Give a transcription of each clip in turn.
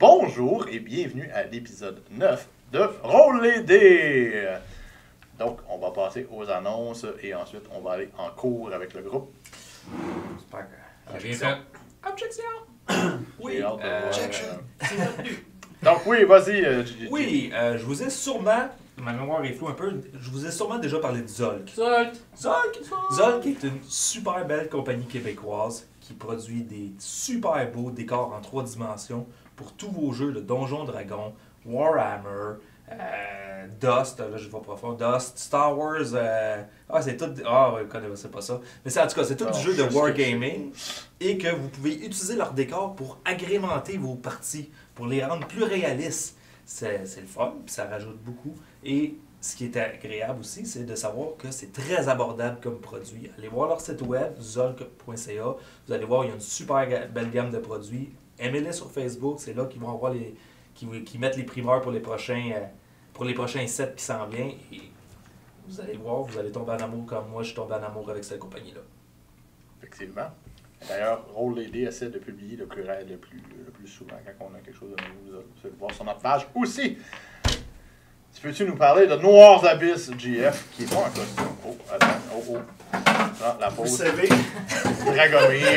Bonjour et bienvenue à l'épisode 9 de Roll les dés. Donc, on va passer aux annonces et ensuite, on va aller en cours avec le groupe. J'espère que... Objection. Objection! Oui, Donc, oui, vas-y, Gigi. oui, je vous ai sûrement, ma mémoire est floue un peu, je vous ai sûrement déjà parlé de Zolk. Zolk est une super belle compagnie québécoise qui produit des super beaux décors en 3 dimensions pour tous vos jeux de Donjons Dragons, Warhammer, Dust, là je vais pas fort, Dust, Star Wars, c'est tout, c'est pas ça. Mais en tout cas, c'est tout du jeu de wargaming et que vous pouvez utiliser leurs décors pour agrémenter vos parties, pour les rendre plus réalistes. C'est le fun, puis ça rajoute beaucoup. Et ce qui est agréable aussi, c'est de savoir que c'est très abordable comme produit. Allez voir leur site web, zolk.ca. Vous allez voir, il y a une super belle gamme de produits. Aimez-les sur Facebook, c'est là qu'ils vont avoir qui mettent les primeurs pour les prochains sets qui s'en viennent. Et vous allez voir, vous allez tomber en amour comme moi, je suis tombé en amour avec cette compagnie-là. Effectivement. D'ailleurs, Roll les dés essaie de publier le plus souvent quand on a quelque chose de nouveau. Vous allez voir sur notre page aussi. Peux-tu nous parler de Noir d'Abyss GF, qui est pas un costume? Oh, attends, Ah, la pause. Vous savez, Dragomir.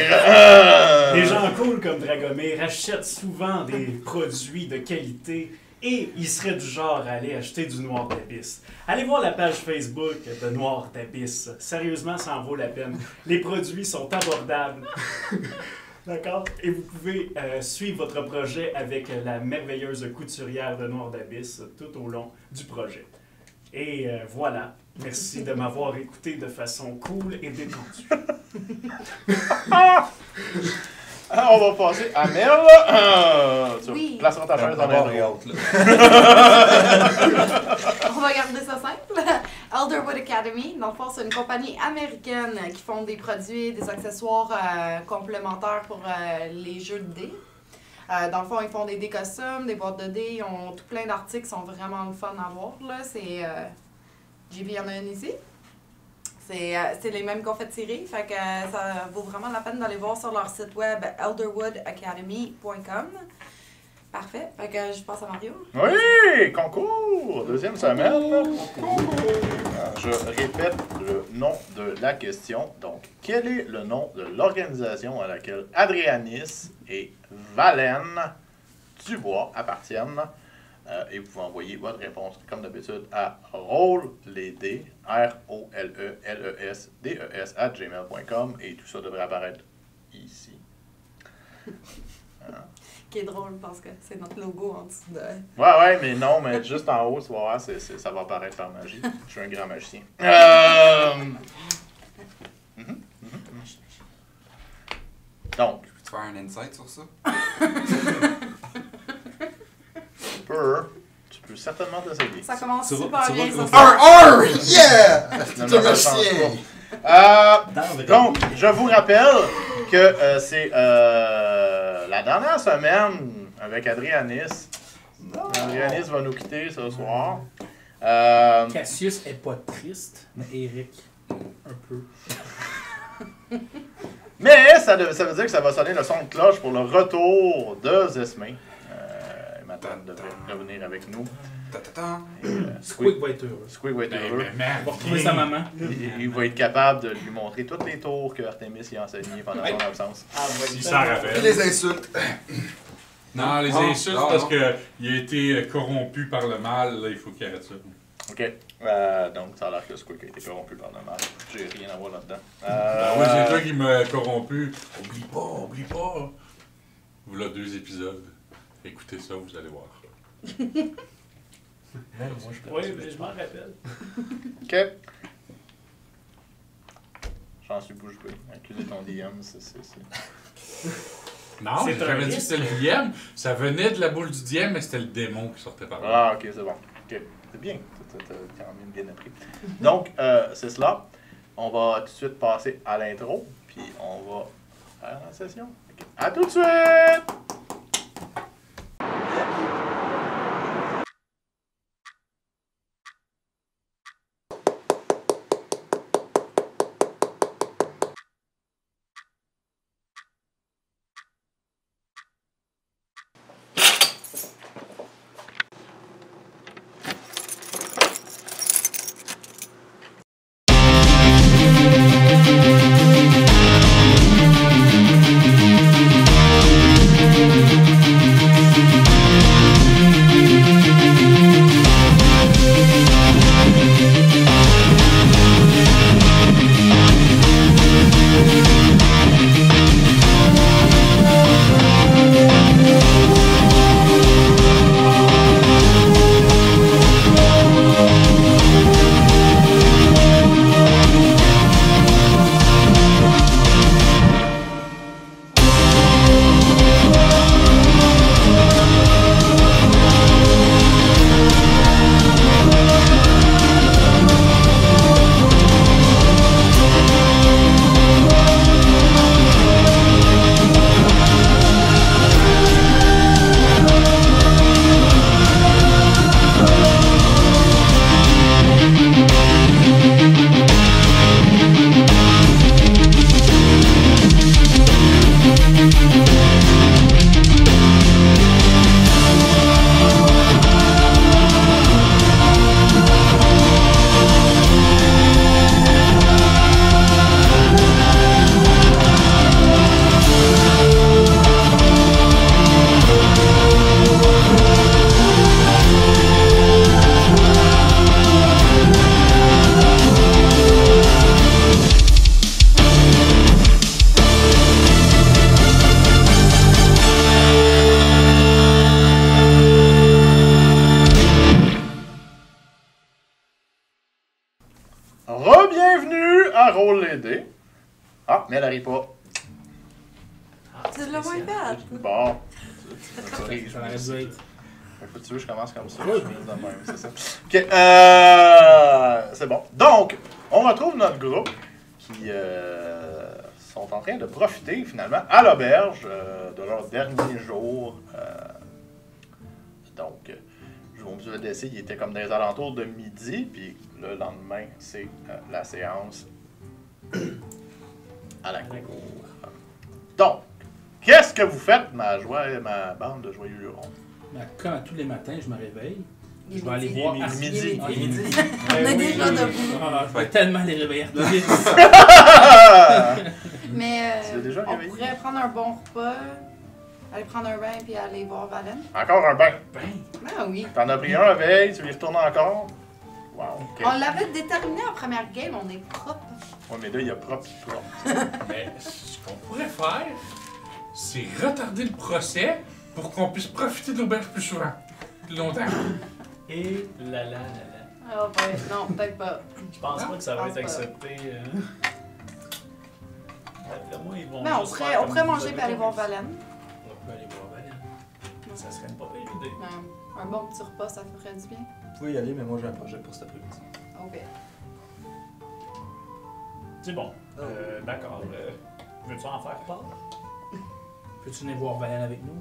les gens cool comme Dragomir achètent souvent des produits de qualité et ils seraient du genre à aller acheter du Noir d'Abyss. Allez voir la page Facebook de Noir d'Abyss. Sérieusement, ça en vaut la peine. Les produits sont abordables. D'accord? Et vous pouvez suivre votre projet avec la merveilleuse couturière de Noir d'Abyss tout au long du projet. Et voilà. Merci de m'avoir écouté de façon cool et détendue. On va passer à Mel. Oui. Placeras ta chaise dans la haute. On va garder ça simple. Elderwood Academy, dans le fond, c'est une compagnie américaine qui font des produits, des accessoires complémentaires pour les jeux de dés. Dans le fond, ils font des dés costumes, des boîtes de dés, ils ont tout plein d'articles qui sont vraiment le fun à voir. C'est JB, il y en a une ici. C'est les mêmes qu'on fait tirer, fait que ça vaut vraiment la peine d'aller voir sur leur site web elderwoodacademy.com. Parfait, fait que je passe à Mario. Oui, concours, deuxième semaine. Je répète le nom de la question. Donc, quel est le nom de l'organisation à laquelle Adrianis et Valène Dubois appartiennent? Et vous pouvez envoyer votre réponse, comme d'habitude, à rolledés, ROLELESDES @gmail.com et tout ça devrait apparaître ici. Qui est drôle parce que c'est notre logo en dessous de... Ouais, mais non, mais juste en haut, tu vas voir, ça va apparaître par magie. Je suis un grand magicien. Donc. Tu peux faire un insight sur ça? Tu peux certainement t'essayer. Ça commence super bien, ça. Yeah! C'est un magicien! Donc, je vous rappelle que c'est la dernière semaine avec Adrianis. Adrianis va nous quitter ce soir. Cassius est pas triste, mais Eric, un peu. Mais ça veut dire que ça va sonner le son de cloche pour le retour de Zesmé. Ma tante devrait revenir avec nous. Squeak va être heureux. Squeak va être heureux. On va retrouver sa maman. Il va être capable de lui montrer toutes les tours que Artemis y a enseignées pendant son absence. Il s'en rappelle. Les insultes. Non, les insultes, parce qu'il a été corrompu par le mal, là, il faut qu'il arrête ça. OK. Donc, ça a l'air que Squeak a été corrompu par le mal. J'ai rien à voir là-dedans. Oui, c'est toi qui m'as corrompu. Oublie pas. Voilà 2 épisodes. Écoutez ça, vous allez voir. Oui, mais je m'en rappelle. OK. J'en suis bouche bée. Accuser ton DM, c'est... Non, C'est j'avais un dit que c'était le DM. Ça venait de la boule du DM, mais c'était le démon qui sortait par là. Ah, OK, c'est bon. OK. C'est bien. T'as quand même bien appris. Donc, c'est cela. On va tout de suite passer à l'intro, puis on va faire la session. Okay. À tout de suite! roule les dés. Ah, mais elle n'arrive pas. Tu l'as moins fait. Bon. Ça aurait dû être. Faut que tu veux, je commence comme ça. Je finis de même, c'est ça. Ok, c'est bon. Donc, on retrouve notre groupe qui sont en train de profiter finalement à l'auberge de leur dernier jour. Donc, je vous ai laissé, il était comme dans les alentours de midi, puis le lendemain, c'est la séance à la cour. Donc, qu'est-ce que vous faites, ma bande de joyeux lurons? Quand tous les matins, je me réveille, Il est je vais aller midi. voir Il est Arthur. midi. Ah, il est midi. On est déjà debout. Ah, je vais tellement les réveiller Arthur. Mais Tu l'as déjà on réveillé? pourrait prendre un bon repas, aller prendre un bain puis aller voir Valen. Encore un bain. Ah oui. T'en as pris un la veille, tu y retournes encore? Wow, ok. On l'avait déterminé en première game, on est propre. Ouais, mais là, il y a propre et propre. Mais ce qu'on pourrait faire, c'est retarder le procès pour qu'on puisse profiter de l'auberge plus souvent. Plus longtemps. Et là. Ah ouais, non, peut-être pas. Je pense pas que ça va Je être pense pas. accepté. D'après moi, ils vont. Mais on juste pourrait, faire on comme pourrait vous manger avez et aller voir compris. Valen. On peut aller voir Valen. Ça serait une pas belle idée. Un bon petit repas, ça ferait du bien. Vous pouvez y aller, mais moi j'ai un projet pour cet après-midi. Ok. C'est bon. D'accord. Veux-tu en faire part? Peux-tu venir voir Valen avec nous?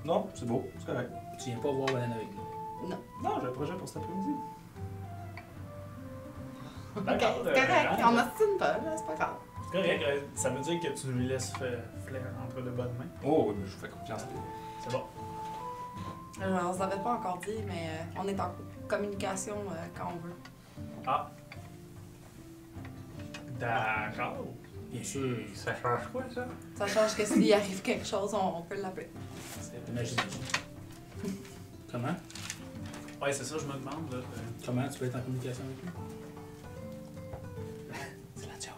Non, c'est beau, c'est correct. Tu viens pas voir Valen avec nous. Non, j'ai un projet pour cet après-midi. Ok, D'accord. c'est correct. On n'ostine pas, là, c'est pas grave. C'est correct. Ça veut dire que tu nous laisses Flair entre de bonnes mains. Oh, oui, mais je vous fais confiance. C'est bon. On ne l'avait pas encore dit, mais on est en communication quand on veut. Ah. D'accord. Bien sûr, Ça change quoi, ça? Ça change que s'il arrive quelque chose, on peut l'appeler. c'est la magie. Comment? Ouais, c'est ça, je me demande. Là. Comment tu peux être en communication avec nous? C'est la job.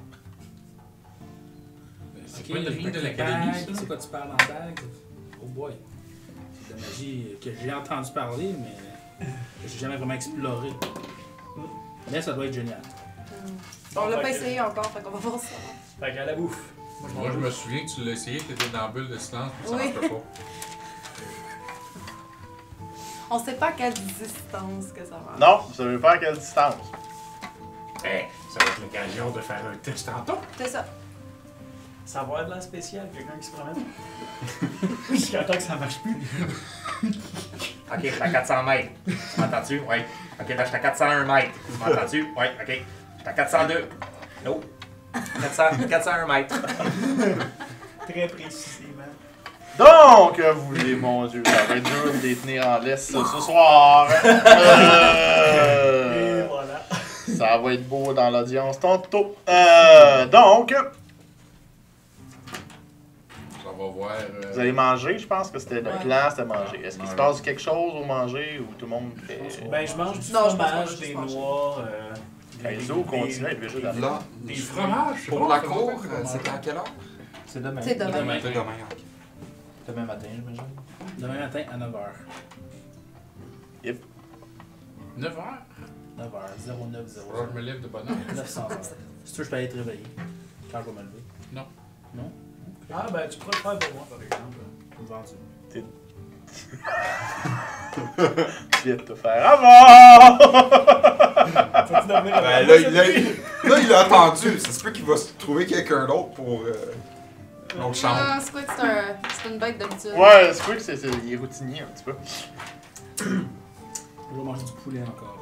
C'est pas le ring de l'académie, ça? C'est quoi tu parles en bague? Oh boy. C'est de la magie que j'ai entendu parler, mais que j'ai jamais vraiment exploré. Mais ça doit être génial. On l'a fait pas que- essayé encore, fait qu'on va voir ça. Fait qu'à la bouffe. Moi, je me souviens que tu l'as essayé, t'étais dans la bulle de silence, puis ça Oui. marchait pas. On sait pas à quelle distance que ça va. Non, vous savez pas à quelle distance. Eh, ça va être l'occasion de faire un test tantôt. C'est ça. Ça va être de la spéciale, quelqu'un qui se promène. Jusqu'à temps que ça marche plus. Ok, je suis à 400 mètres. Tu m'entends-tu? Oui. Ok, là, je suis à 401 mètres. Tu m'entends-tu? Oui, ok. Je suis à 402. Non. 401 mètres. Très précisément. Donc, vous les, mon Dieu, ça va être dur de les tenir en laisse ce soir. Et voilà. Ça va être beau dans l'audience tantôt. Donc, On va voir. vous allez manger, je pense que c'était le Ouais. plan, c'était manger. Est-ce qu'il se passe quelque chose au manger ou tout le monde fait... Ben, je mange du Non, je pense fromage, pas, je des pense pas. noix. Kaizo continue à être végé dans Là, Des fromages, c'est pour bon, la ça cour, va faire c'est à quelle heure? C'est demain. C'est demain. Demain. C'est demain, ok. Demain matin, j'imagine. Demain matin à 9h. 9h. 9h, 0900. Alors, je me lève de bonne heure. 900 heures. Si tu veux, je peux aller te réveiller. Quand je vais me lever. Non. Non? Ah, ben, tu pourrais le faire pour moi, par exemple. Vendu. Tu viens de te faire avoir! Faut-tu devenir Ben, là, il a attendu. Ça se peut qu'il va se trouver quelqu'un d'autre pour l'autre chambre. Ah, Squid, c'est une bête d'habitude. Ouais, c'est vrai que il est routinier un petit peu. Je vais manger du poulet encore.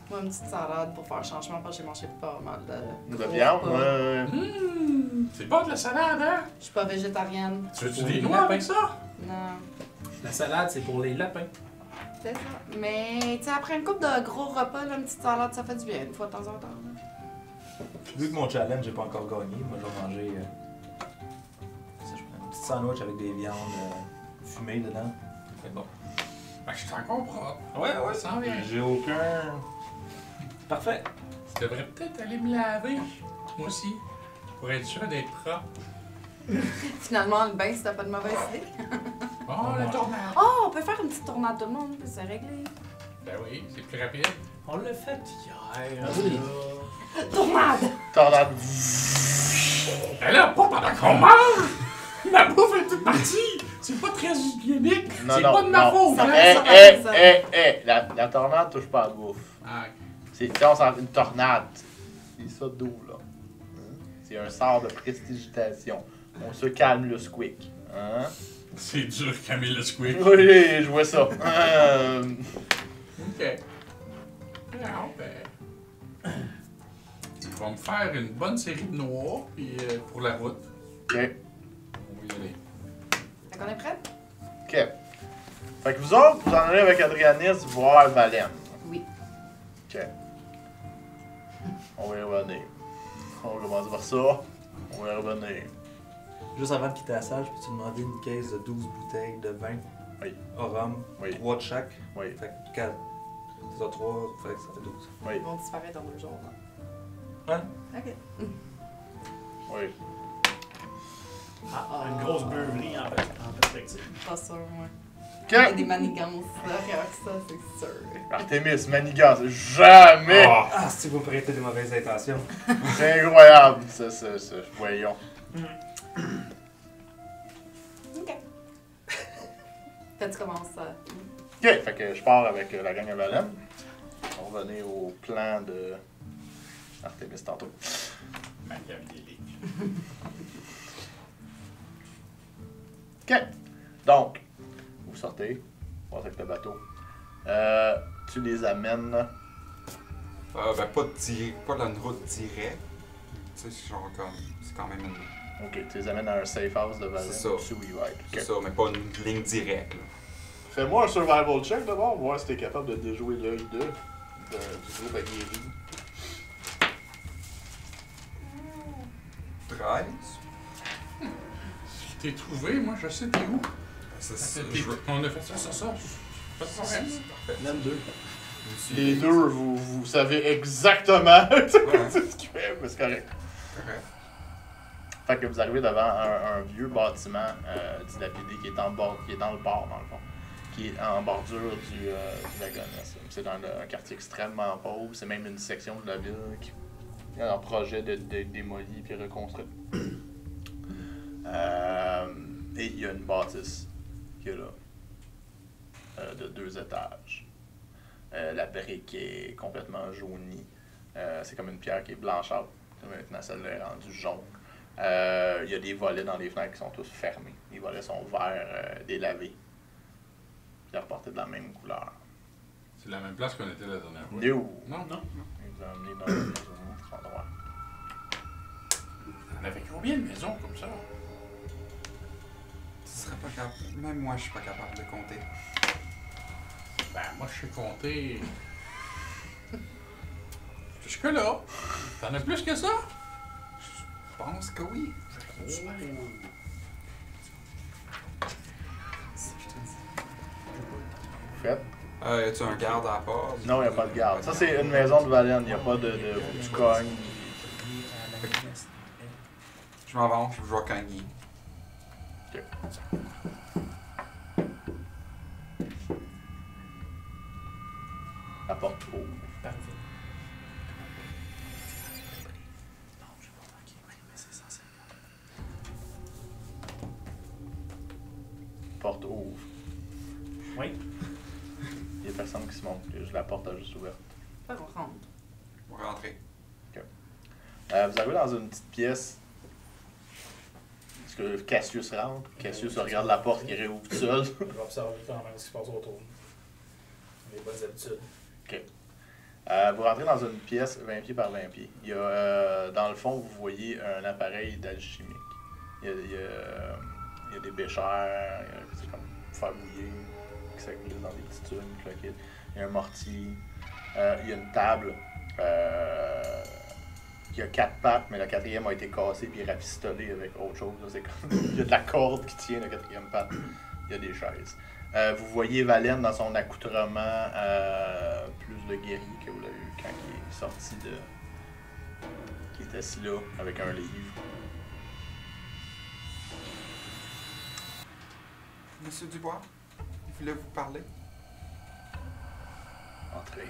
Moi, une petite salade pour faire changement parce que j'ai mangé pas mal de De gros viande, repas. ouais. C'est pas de la salade, hein? Je suis pas végétarienne. Tu veux-tu Pour des les noix lapins. avec ça? Non. La salade, c'est pour les lapins. C'est ça. Mais, tu sais, après une couple de gros repas, là, une petite salade, ça fait du bien, une fois de temps en temps. là. Vu que mon challenge, j'ai pas encore gagné, moi je vais manger. Ça, je prends un petit sandwich avec des viandes fumées dedans. C'est bon. Ben, je suis encore propre. Ouais, Ça vient. J'ai aucun. Parfait. Tu devrais peut-être aller me laver. Moi aussi. Pour être sûr d'être propre. Finalement, le bain, c'était pas de mauvaise idée. Oh, la tornade. Oh, on peut faire une petite tournade tout le monde, puis c'est réglé. Ben oui, c'est plus rapide. On l'a fait hier. Oui. là. Tornade! Tornade. Ben là, pas pendant qu'on mange! Ma bouffe est toute partie! C'est pas très hygiénique! Non, C'est non, pas de ma non. faute! Ça hein? va. La tornade touche pas à la bouffe. Ah, C'est, tu sais, on s'en une tornade. C'est ça d'où, là. Hein? C'est un sort de prestidigitation. On se calme le squeak. Hein? c'est dur, Camille le Squeak. Oui, je vois ça. Ok. Non, ben. Ils vont me faire une bonne série de noirs, puis pour la route. Ok. On va y aller. Fait qu'on est prêt? Ok. Fait que vous autres, vous en allez avec Adrianis voir Valène. Oui. Ok. On va y revenir. On va commencer par ça. On va y revenir. Juste avant de quitter la salle, je peux te demander une caisse de 12 bouteilles de vin Oui. au rhum, Oui. 3 de chaque. Oui. Fait que 4. C'est ça, 3, fait que ça fait 12. Oui. Ils vont disparaître dans 2 jours. Hein? Ok. Oui. Une grosse beuverie en perspective. Pas sûr, moi. Il y a Ok. des manigances derrière ça, c'est sûr. Artemis, manigance, jamais! Ah, si vous me prêtez des mauvaises intentions. C'est incroyable, ça. Voyons. Ok. Fait tu commences ça. Ok, fait que je pars avec la gang à Valène. On va revenir au plan de Artemis tantôt. Machiavélique. Ok. Donc, vous sortez, vous passez avec le bateau. Tu les amènes. Ben, pas dans une route directe. Tu sais, c'est genre comme. C'est quand même une. Ok, tu les amènes à un safe house de Valène. C'est ça. Tu sais où il va être. C'est Ok. ça, mais pas une ligne directe, là. Fais-moi un survival check d'abord, voir si t'es capable de déjouer l'œil du groupe aguerri. 13. Je t'ai trouvé, moi, je sais t'es où. C'est ça. On a fait ça. Pas de problème. 22. Les deux, vous savez exactement ce qu'il fait, mais c'est correct. Correct. Fait que vous arrivez devant un vieux bâtiment dilapidé qui est dans le port, dans le fond, qui est en bordure du Lagonesse. C'est dans un quartier extrêmement pauvre. C'est même une section de la ville qui est en projet de démolir puis reconstruire. Et il y a une bâtisse qui est là, de 2 étages. La brique est complètement jaunie. C'est comme une pierre qui est blanchâtre. Maintenant, celle-là est rendue jaune. Il y a des volets dans les fenêtres qui sont tous fermés. Les volets sont verts, délavés. Puis reportés de la même couleur. C'est la même place qu'on était la dernière fois. No! Non, non. Ils vous ont emmené dans un autre endroit. On avait combien de maisons comme ça? Tu serais pas capable. Même moi, je suis pas capable de compter. Ben, moi, je sais compter. Jusque-là. T'en as plus que ça? Je pense que oui. Faites. Y a-tu un garde à la porte? Non, il n'y a pas de garde. Ça, c'est une maison de Valène. Il n'y a pas de faut que tu cognes. Je m'en vais, je vais cogner. Ok. La porte ouvre. Parfait. Porte ouvre. Oui. Il n'y a personne qui se monte. La porte a juste ouverte. Fait qu'on rentre. On va rentrer. Vous arrivez dans une petite pièce. Est-ce que Cassius rentre? Cassius regarde la porte qui réouvre tout seul. Je vais observer quand même ce qui se passe autour. Les bonnes habitudes. Vous rentrez dans une pièce 20 pieds par 20 pieds. Il y a, dans le fond, vous voyez un appareil d'alchimique. Il y a des béchères, c'est comme pour faire bouillir, qui s'accumulent dans des petites tunes, cloquettes. Il y a un mortier. Il y a une table qui a 4 pattes, mais la 4e a été cassée et rafistolée avec autre chose. C'est comme... Il y a de la corde qui tient la 4e patte. Il y a des chaises. Vous voyez Valène dans son accoutrement plus de guéri que vous l'avez vu quand il est sorti de... qui est assis là avec un livre. Monsieur Dubois, voulez-vous parler? Entrez.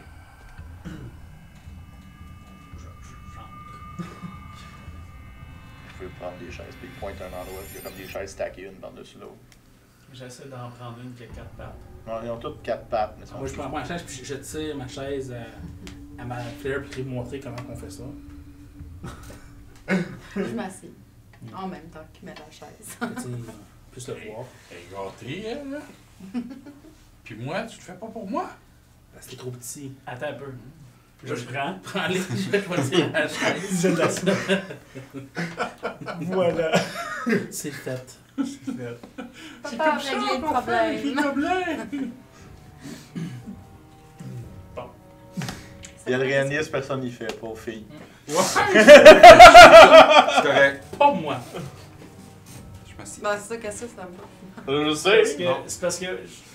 prendre des chaises. Puis il pointe un endroit, puis il y a comme des chaises stackées une par-dessus l'autre. J'essaie d'en prendre une qui a 4 pattes. Non, ils ont toutes 4 pattes, mais sont Moi, je prends ma chaise, puis je tire ma chaise à ma fleur, puis lui montrer comment on fait ça. Je m'assieds. En même temps qu'il met la chaise. Puis, tu sais, plus le voir. Elle est gâtée, elle, là. Puis moi, tu le fais pas pour moi? Parce qu'il est trop petit. Attends un peu. Je prends. Prends-les, je vais tirer la chaise. Je la Voilà. C'est fait. Papa a réglé le problème. Et Adrianis, personne n'y fait, pauvre fille. C'est correct. Pas moi. Je m'assieds. Ben, c'est ça, qu'est-ce que ça va? Je sais. C'est parce que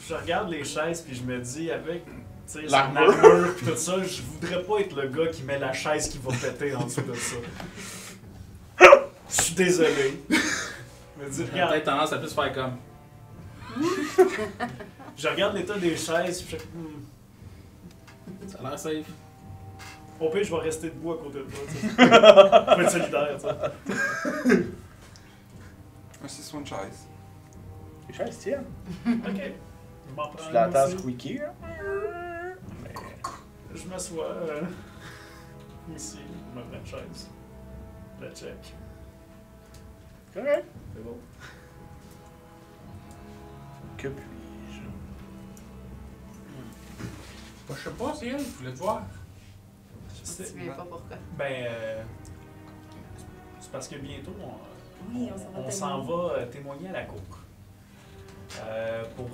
je regarde les chaises puis je me dis avec son L'armure. armure pis tout ça, je voudrais pas être le gars qui met la chaise qui va péter en dessous de ça. Je suis désolé. Je me dis, J'ai regarde, peut-être tendance à plus faire comme. je regarde l'état des chaises pis je fais, Ça a l'air safe. au pire, je vais rester debout à côté de toi. Tu sais. Faut être solidaire, tu sais. C'est sur une chaise. Les chaises tiennent. Ok. Je m'en prends Tu une l'entends aussi. squeaker, là? Mais... Je m'assois ici, je me prends une chaise. La check. Correct. C'est bon. Que puis-je? Bah, je sais pas, c'est elle, je voulais te voir. Je Je sais. me souviens pas pourquoi. Ben, c'est parce que bientôt, Oui, on s'en va s'en va témoigner à la cour. Pour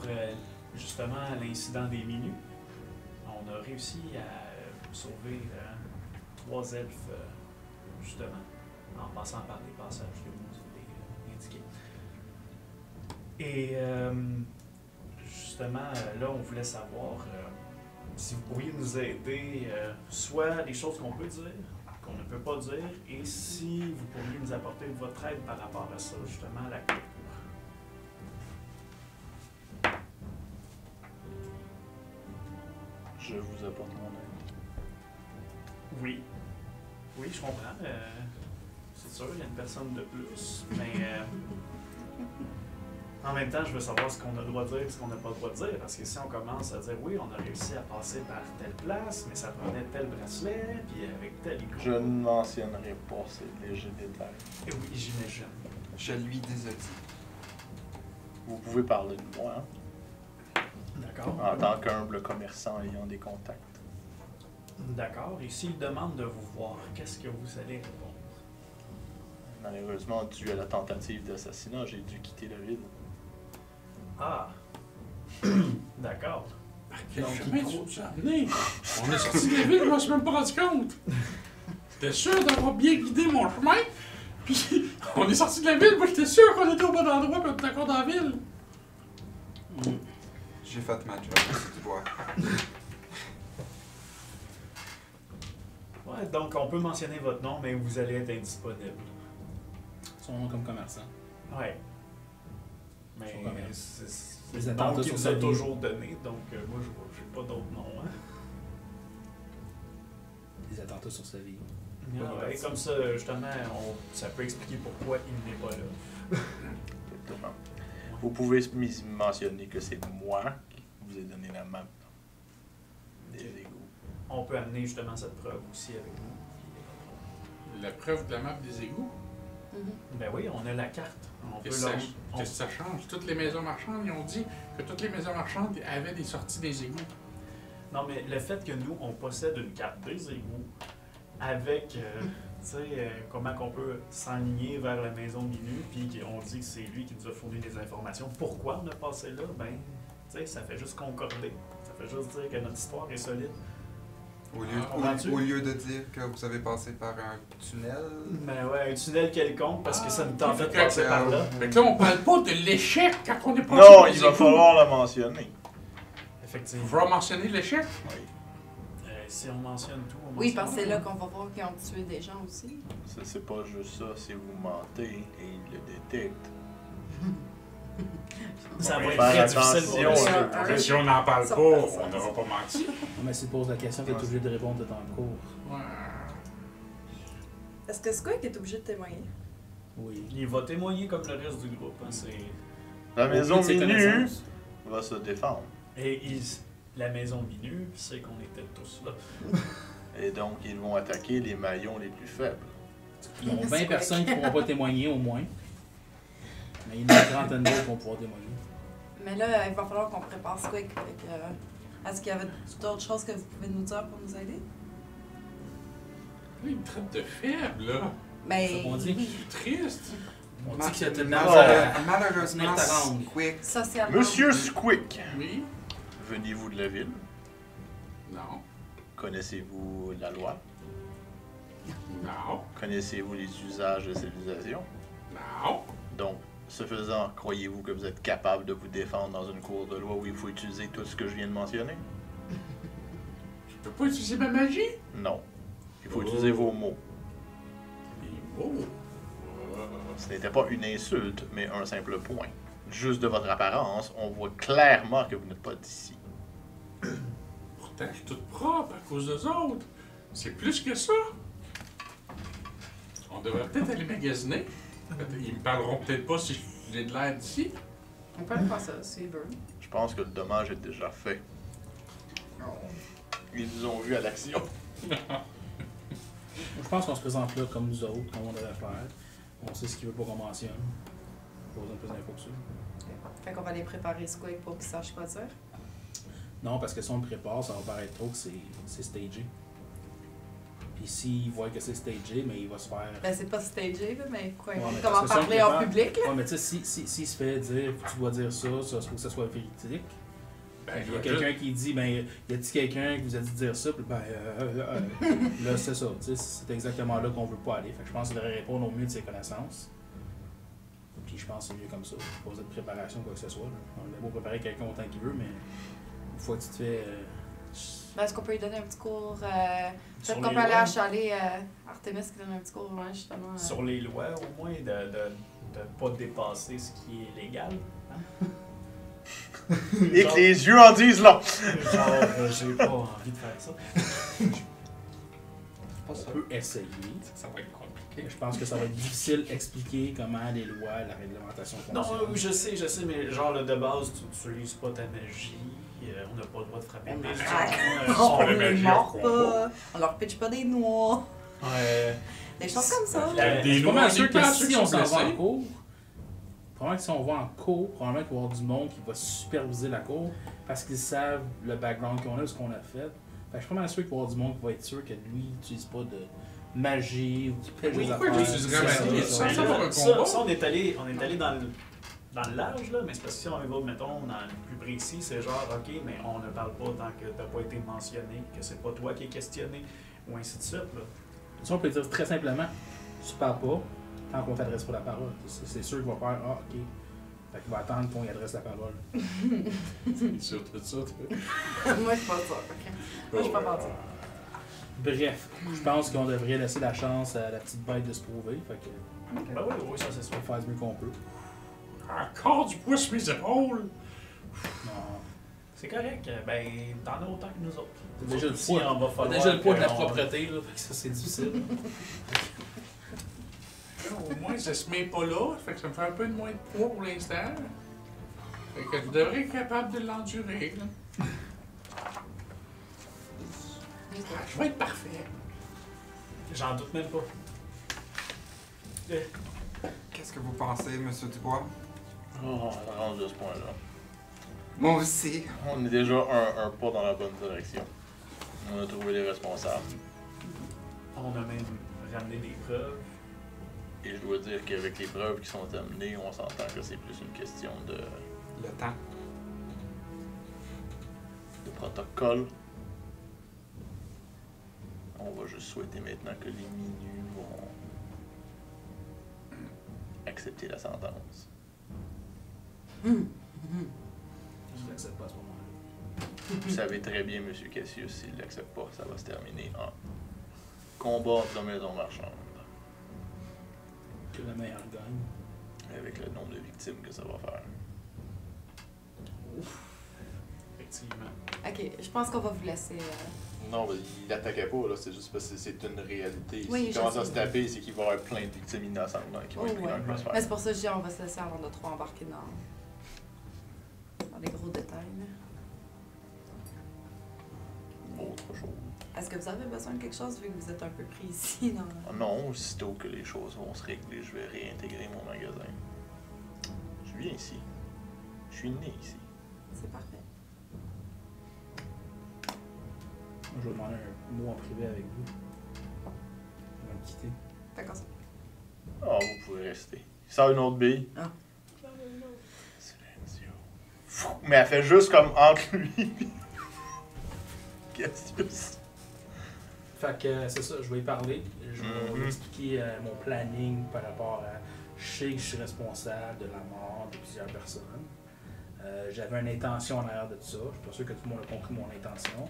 justement l'incident des minus. On a réussi à sauver 3 elfes, justement, en passant par les passages que vous avez indiqués. Et justement, là, on voulait savoir si vous pourriez nous aider, soit les choses qu'on peut dire, qu'on ne peut pas dire, et si vous pourriez nous apporter votre aide par rapport à ça, justement, à la cour. Je vous apporte mon aide. Oui. Oui, je comprends. C'est sûr, il y a une personne de plus, mais en même temps, je veux savoir ce qu'on a le droit de dire et ce qu'on n'a pas le droit de dire, parce que si on commence à dire oui, on a réussi à passer par telle place, mais ça prenait tel bracelet, puis avec tel icône. Je ne mentionnerai pas ces légers détails. Et oui, j'imagine. Je lui désolé. Vous pouvez parler de moi, hein, D'accord. en tant qu'humble commerçant ayant des contacts. D'accord. Et s'il demande de vous voir, qu'est-ce que vous allez répondre? Malheureusement, dû à la tentative d'assassinat, j'ai dû quitter la ville. Ah. D'accord. Quel Donc, chemin il tu trouve- nous as amené? On est sorti de la ville, je m'en suis même pas rendu compte. J'étais sûr d'avoir bien guidé mon chemin, puis on est sorti de la ville, moi j'étais sûr qu'on était au bon endroit, puis on était encore dans la ville. J'ai fait ma job, si tu vois. Ouais, donc on peut mentionner votre nom, mais vous allez être indisponible. Son nom comme commerçant. Ouais. Mais Son commerce. c'est Les le attentats nom qui sur vous sa a vie. toujours donné, donc moi je n'ai pas d'autre nom. Hein. Des attentats sur sa vie. Ouais, comme ça, justement, ça peut expliquer pourquoi il n'est pas là. Exactement. Vous pouvez mentionner que c'est moi qui vous ai donné la map des égouts. On peut amener justement cette preuve aussi avec nous. La preuve de la map des égouts? Ben oui, on a la carte. On peut Qu'est-ce leur- que ça change? Toutes les maisons marchandes, ils ont dit que toutes les maisons marchandes avaient des sorties des égouts. Non, mais le fait que nous, on possède une carte des égouts avec, tu sais, comment qu'on peut s'enligner vers la maison de Minu, puis on dit que c'est lui qui nous a fourni des informations. Pourquoi on a passé là? Ben, tu sais, ça fait juste concorder. Ça fait juste dire que notre histoire est solide. Comprends-tu? Au lieu de dire que vous avez passé par un tunnel. Ben ouais, un tunnel quelconque, parce que ça nous tentait de fait que- passer par là. Fait que là, on parle pas de l'échec quand on est passé Non, par il les va égouts. falloir la mentionner. Effectivement. Vous mentionner l'échec? Oui. Si on mentionne tout, on Oui, mentionne parce que c'est tout. là qu'on va voir qu'ils ont tué des gens aussi. C'est pas juste ça, si vous mentez et il le détecte. Ça va Faire être très difficile pour attention, le là. Mais si on n'en parle Ça pas, passe, on n'aura pas menti. Mais s'il pose la question, t'es obligé de répondre de ton cours. Ouais. Est-ce que Squeak est obligé de témoigner? Oui. Il va témoigner comme le reste du groupe. Hein, La maison Ses Minue connaissances. va se défendre. Et la maison Minue sait qu'on était tous là. Et donc, ils vont attaquer les maillons les plus faibles. Ils ont 20 personnes qui ne pourront pas témoigner au moins. Mais il y en a une trentaine d'autres qui vont pouvoir témoigner. Mais là, il va falloir qu'on prépare Squeak. Est-ce qu'il y avait d'autres choses que vous pouvez nous dire pour nous aider? Là, il me traite de faible, là. Ben, C'est ce qu'on dit. Je suis triste. On dit qu'il y a tendance Malheureusement, venir ta rendre. Quick. socialement. Monsieur Squick, Oui? venez-vous de la ville? Non. Connaissez-vous la loi? Non. Connaissez-vous les usages de civilisation? Non. Donc, ce faisant, croyez-vous que vous êtes capable de vous défendre dans une cour de loi où il faut utiliser tout ce que je viens de mentionner? Je peux pas utiliser ma magie? Non. Il faut utiliser vos mots. Oh. Ce n'était pas une insulte, mais un simple point. Juste de votre apparence, on voit clairement que vous n'êtes pas d'ici. Pourtant, je suis toute propre à cause d'eux autres. C'est plus que ça. On devrait peut-être aller magasiner. Ils me parleront peut-être pas si j'ai de l'air d'ici. On peut aller faire ça, c'est beau. Je pense que le dommage est déjà fait. Ils vous ont vu à l'action. Je pense qu'on se présente là comme nous autres, comme on devait faire. On sait ce qu'il veut pas qu'on mentionne. Pas besoin de plus d'infos que ça. Fait qu'on va aller préparer Squeak pour qu'il sache quoi dire. Non, parce que si on le prépare, ça va paraître trop que c'est stagé. Puis s'il voit que c'est stagé, mais il va se faire. Ben, c'est pas stagé, là, mais quoi? Ouais, mais Comment parce que parler ça, on en prépare. public, là? Ouais, mais tu sais, s'il se fait dire tu dois dire ça, faut que ça soit véridique. Ben, Il y a quelqu'un qui dit, ben, y a-t-il quelqu'un qui vous a dit de dire ça? Puis ben, là, c'est ça. Tu sais, c'est exactement là qu'on veut pas aller. Fait que je pense qu'il devrait répondre au mieux de ses connaissances. Puis je pense que c'est mieux comme ça. Pas besoin de préparation ou quoi que ce soit. Là. On a beau préparer quelqu'un autant qu'il veut, mais une fois que tu te fais. Ben, est-ce qu'on peut lui donner un petit cours? Sur Peut-être qu'on les peut aller lois. à Chalet Artemis qui donne un petit cours, ouais, justement. Sur les lois, au moins, de pas dépasser ce qui est légal. Et que les yeux en disent long! Genre, j'ai pas envie de faire ça. On peut essayer. Ça va être compliqué. Mais je pense que ça va être difficile d'expliquer comment les lois, la réglementation Non, fonctionnent. je sais, mais genre, de base, tu n'utilises pas ta magie. On n'a pas le droit de frapper des gens. On la les magie mord en pas. On leur pitche pas des noix. Ouais. Des choses comme ça. La- Des Je suis pas noix, mal des sûr que plantes si qui on sont s'en va en blessées. cours, probablement que si on va en cours, probablement qu'il va y avoir du monde qui va superviser la cour parce qu'ils savent le background qu'on a, ce qu'on a fait. Fait que je suis pas mal sûr qu'il va y avoir du monde qui va être sûr que lui n'utilise pas de magie ou qu'il pêche Oui, des pourquoi affaires. lui utiliserait C'est magie? ça, Ça ça. va. Ça, on est allé dans le large, là, mais c'est parce que si on va, mettons, dans le plus précis, c'est genre, OK, mais on ne parle pas tant que t'as pas été mentionné, que c'est pas toi qui es questionné, ou ainsi de suite, là. Ça, on peut dire très simplement, tu parles pas tant qu'on t'adresse pas la parole. C'est sûr qu'il va faire « Ah, ok ». Fait qu'il va attendre qu'on lui adresse la parole. C'est sûr de ça, toi. Moi, je suis pas sûre. ok. Moi, je suis pas partie. Bref, je pense qu'on devrait laisser la chance à la petite bête de se prouver. Fait que Ben oui, ça c'est on sûr. va faire du mieux qu'on peut. Encore du poids sur mes épaules. Non. C'est correct, ben, t'en as autant que nous autres. T'as déjà le Si, poids. on va T'as falloir déjà le poids de la qu'on- propreté, là, fait que ça c'est difficile. Au moins, ça se met pas là. Fait que ça me fait un peu de moins de poids pour l'instant. Fait que je devrais être capable de l'endurer, là. Je vais être parfait. J'en doute même pas. Qu'est-ce que vous pensez, Monsieur Dubois? Oh, on est rendu de ce point-là. Moi aussi. On est déjà un pas dans la bonne direction. On a trouvé les responsables. On a même ramené des preuves. Et je dois dire qu'avec les preuves qui sont amenées, on s'entend que c'est plus une question de Le temps. protocole. On va juste souhaiter maintenant que les minus vont accepter la sentence. Je l'accepte pas à ce moment-là. Vous savez très bien, M. Cassius, s'il ne l'accepte pas, ça va se terminer en combat de la maison marchande. Que la meilleure gagne. Avec le nombre de victimes que ça va faire. Effectivement. Ok, je pense qu'on va vous laisser Non, mais il l'attaquait pas, là. C'est juste parce que c'est une réalité. Oui, S'il je commence à sais. se taper, c'est qu'il va y avoir plein de victimes innocentes qui vont être pris dans le crossfire. Mais c'est pour ça que je dis on va se laisser avant de trop embarquer dans les gros détails. Là. Autre chose. Est-ce que vous avez besoin de quelque chose vu que vous êtes un peu pris ici dans Ah non, aussitôt que les choses vont se régler, je vais réintégrer mon magasin. Je viens ici. Je suis né ici. C'est parfait. Je vais demander un mot en privé avec vous. Je vais me quitter. D'accord, ça. Ah, vous pouvez rester. Il sort une autre bille. Ah. Silencio. Fou. Mais elle fait juste comme entre lui et Cassius. Fait que c'est ça, je vais y parler. Je vais Mhm. lui expliquer mon planning par rapport à. Je sais que je suis responsable de la mort de plusieurs personnes. J'avais une intention en arrière de tout ça. Je suis pas sûr que tout le monde a compris mon intention.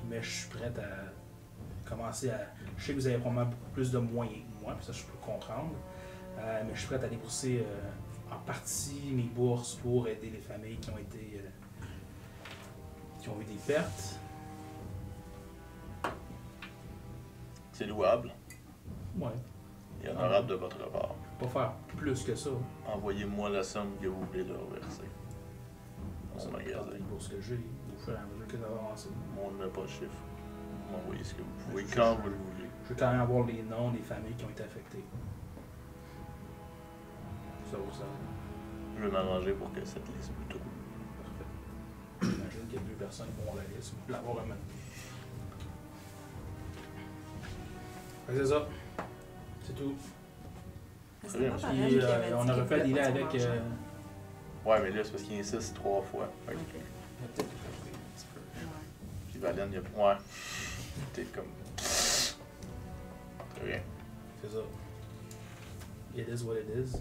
Mais je suis prête à commencer à. Je sais que vous avez probablement beaucoup plus de moyens que moi, puis ça je peux comprendre. Mais je suis prête à débourser en partie mes bourses pour aider les familles qui ont été. Qui ont eu des pertes. C'est louable Ouais. et honorable de votre part. Je peux pas faire plus que ça. Envoyez-moi la somme que vous voulez leur verser. Ça Mon va magasin. dépendre pour ce que j'ai au fur et à mesure que ça va avancer. On n'a pas de chiffre. Vous m'envoyez ce que vous pouvez quand vous le voulez. Je veux quand même avoir les noms des familles qui ont été affectées. Ça vaut ça. Je vais m'arranger pour que cette liste plutôt. Parfait. J'imagine qu'il y a 2 personnes qui vont la liste. Je vais l'avoir à maintenant. Fait que c'est ça. C'est tout. Mais c'était pas Puis, pareil Puis qu'il avait dit on qu'il aurait fait voulait dealer pas son avec. argent. Ouais, mais là, c'est parce qu'il insiste 3 fois. Fait que- Ok. Il a peut-être échappé un petit peu. Ouais. Puis Valène, il y a. Ouais. T'es comme. Très bien. C'est ça. It is what it is.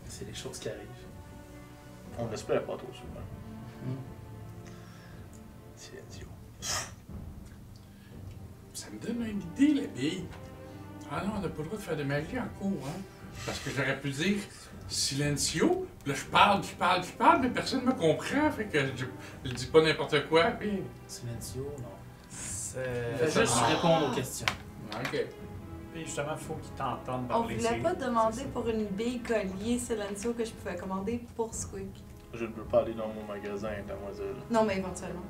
C'est les choses qui arrivent. On n'espère pas trop souvent. Hmm. Silencio. Ça me donne une idée, la bille. Ah non, on n'a pas le droit de faire de magie en cours, hein. Parce que j'aurais pu dire silencio, puis là je parle, mais personne ne me comprend, fait que je dis pas n'importe quoi, puis... Silencio, non. C'est. Fais juste répondre aux questions. Ok. Et justement, il faut qu'ils t'entendent On parler. voulait c'est- pas demander c'est ça. pour une bille collier Silencio que je pouvais commander pour Squeak. Je ne peux pas aller dans mon magasin, mademoiselle. Non, mais éventuellement.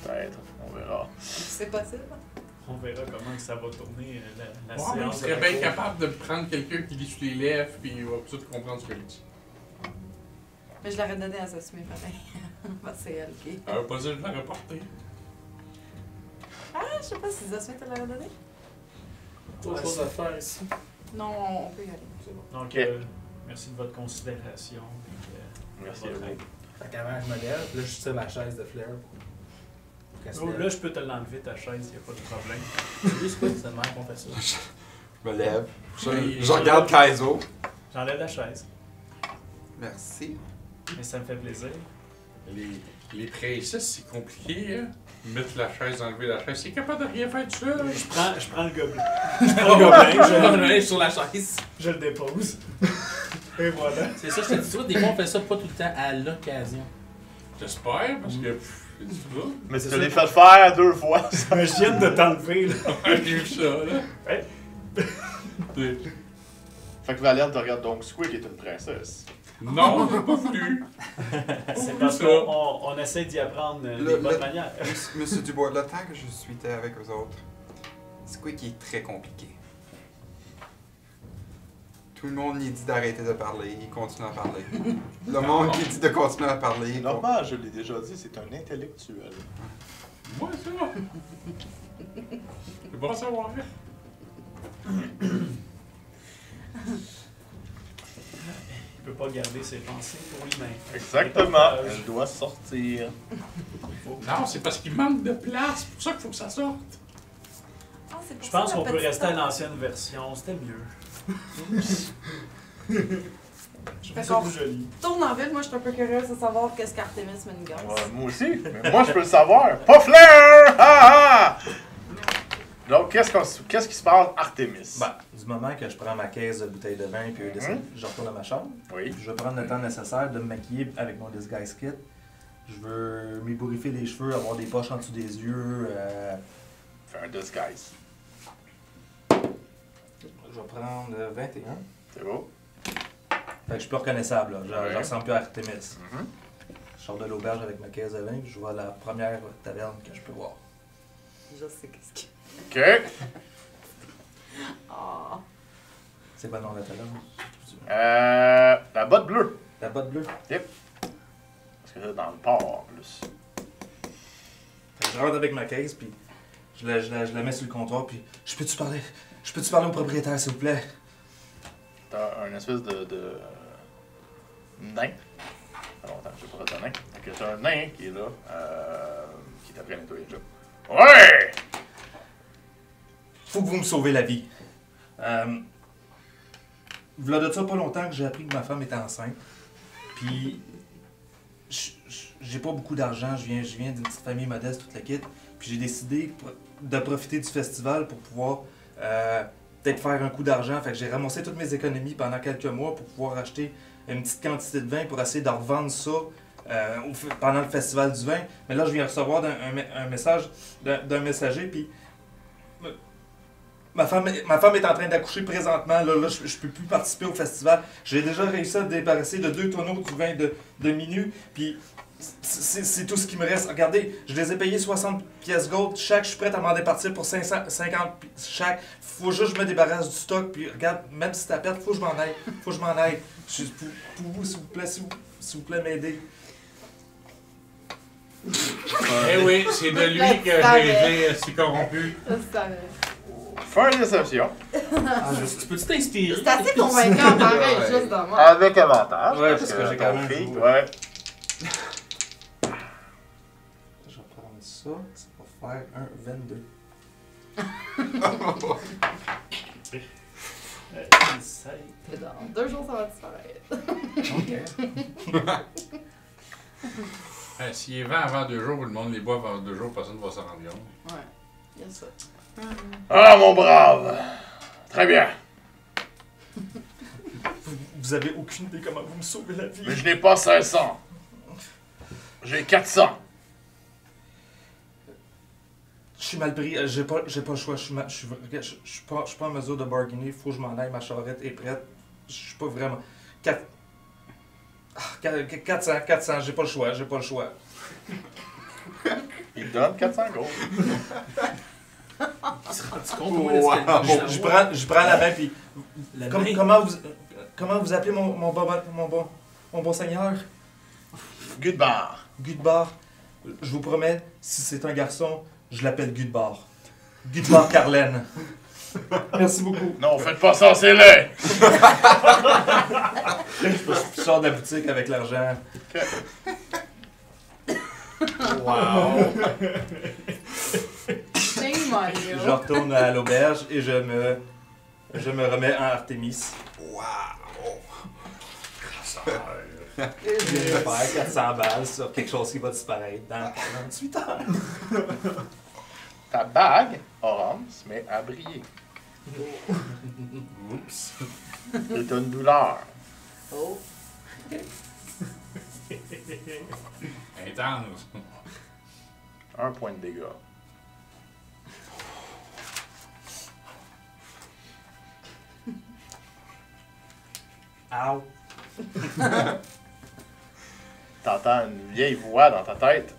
Peut-être. On verra. C'est possible. On verra comment que ça va tourner la Ouais, mais séance. je serais de bien recours. capable de prendre quelqu'un qui lit sur les lèvres, puis il va tout comprendre ce que je dis. Mais je l'aurais donné à s'assumer pareil. Parce que c'est elle qui. Ça veut pas dire que je l'aurais porté. Ah, je sais pas si Zasmine te l'aurait donné. Autre chose à faire ici. Non, on peut y aller. C'est bon. Donc, Ok. merci de votre considération. puis, Merci votre à vous. aide. Fait qu'avant, je me lève, là, je tire la chaise de Flair. Pour Oh, là, je peux te l'enlever ta chaise, il n'y a pas de problème. c'est quoi, c'est de même qu'on fait ça. Je me lève. Oui. Je regarde Kaizo. J'enlève la chaise, Merci. mais ça me fait plaisir. Les princesses, c'est compliqué, hein. Mettre la chaise, enlever la chaise, c'est capable de rien faire tout seul. Je prends le gobelet. Je prends le gobelin, Je sur la chaise. je le dépose. Et voilà. C'est ça, je te dis, tu vois, des fois, on fait ça pas tout le temps à l'occasion. J'espère, parce que c'est du trouble. Mais tu te l'as fait faire 2 fois. Mais je viens de t'enlever, là. J'ai vu ça, là. Ouais. Fait que Valène te regarde donc Squeak est une princesse. Non, j'ai pas voulu. C'est parce qu'on essaie d'y apprendre des Le- bonnes le- manières. Monsieur Dubois, le temps que je suis avec eux autres, c'est quoi qui est très compliqué? Tout le monde y dit d'arrêter de parler, il continue à parler. Le monde qui dit de continuer à parler. C'est normal, je l'ai déjà dit, c'est un intellectuel. Moi, ça. C'est bon à savoir. Il peut pas garder ses pensées pour lui-même. Exactement. Elle doit sortir. Non, c'est parce qu'il manque de place, c'est pour ça qu'il faut que ça sorte. Ah, c'est pour Je ça pense la qu'on peut petite rester à table. l'ancienne version, c'était mieux. Je trouve Fait ça qu'on plus joli. Tourne en ville, moi je suis un peu curieuse de savoir qu'est-ce qu'Artemis Mingos. Ouais, moi aussi. Mais moi, je peux le savoir. Pas Flair! Ah, ah! Donc, qu'est-ce qui se passe, Artemis? Ben, du moment que je prends ma caisse de bouteilles de vin puis je retourne à ma chambre, Oui. puis je vais prendre le temps nécessaire de me maquiller avec mon disguise kit. Je veux m'ébouriffer les cheveux, avoir des poches en dessous des yeux. Fais un disguise. Je vais prendre 21. C'est beau? Fait que je suis plus reconnaissable, là. Ouais. Je ressemble plus à Artemis. Mhm. Je sors de l'auberge avec ma caisse de vin, puis je vois la première taverne que je peux voir. Je sais qu'est-ce qu'il OK. Ah. C'est quoi le nom de la taverne? La botte bleue. La botte bleue. Parce que c'est dans le port, en plus. Fait que je rentre avec ma caisse, puis je la mets sur le comptoir, puis je peux-tu parler au propriétaire, s'il vous plaît? T'as un espèce de nain. Ça fait longtemps que je sais pas de nain. Fait que t'as un nain qui est là, qui t'a pris à nettoyer le job. Ouais! Faut que vous me sauvez la vie. V'là de ça pas longtemps que j'ai appris que ma femme était enceinte. Puis j'ai pas beaucoup d'argent, je viens d'une petite famille modeste, toute la kit. Puis j'ai décidé de profiter du festival pour pouvoir peut-être faire un coup d'argent. Fait que j'ai ramassé toutes mes économies pendant quelques mois pour pouvoir acheter une petite quantité de vin pour essayer de revendre ça pendant le festival du vin. Mais là, je viens recevoir un message d'un messager, puis ma femme est en train d'accoucher présentement. Là, je peux plus participer au festival. J'ai déjà réussi à me débarrasser de 2 tonneaux du vin de minuit, puis c'est tout ce qui me reste. Regardez, je les ai payés 60 pièces gold chaque. Je suis prêt à m'en départir pour 550 chaque. Faut juste que je me débarrasse du stock. Puis regarde, même si c'est à perte, faut que je m'en aille. Pour vous, s'il vous plaît, m'aider. Eh oui, c'est de lui que j'ai s'est corrompu. Fais une déception. Tu peux-tu t'inspirer? C'est assez convaincant, pareil, juste de moi. Avec avantage. Ouais, parce que j'ai quand ton même feat, joué. ouais. Je vais prendre ça. Ça va faire un 22. Dans 2 jours, ça va disparaître. S'il est vent avant 2 jours, le monde les boit avant 2 jours, personne ne va s'en rendre compte. Ouais, il y a ça. Ah, mon brave! Très bien. Vous avez aucune idée comment vous me sauvez la vie. Mais je n'ai pas 500. J'ai 400. Je suis mal pris, j'ai pas le choix. Je suis pas en mesure de bargainer. Faut que je m'en aille. Ma charrette est prête. Je suis pas vraiment. 400, j'ai pas le choix. Il te donne 400 gold. Tu comptes Je prends la main, puis La main. comment vous appelez mon bon seigneur? Gudbar. Gudbar. Je vous promets, si c'est un garçon, je l'appelle Gudbar. Gudbar Carlen. Merci beaucoup. Non, faites pas ça, c'est laid. Je sors de la boutique avec l'argent. Wow! Ding, Mario. Je retourne à l'auberge et je me remets en Artemis. Et je viens de faire 400 balles sur quelque chose qui va disparaître dans 48 heures. Ta bague, Oram, se met à briller. Oups! C'est une douleur. Oh. Intense. 1 point de dégâts. Ow. T'entends une vieille voix dans ta tête.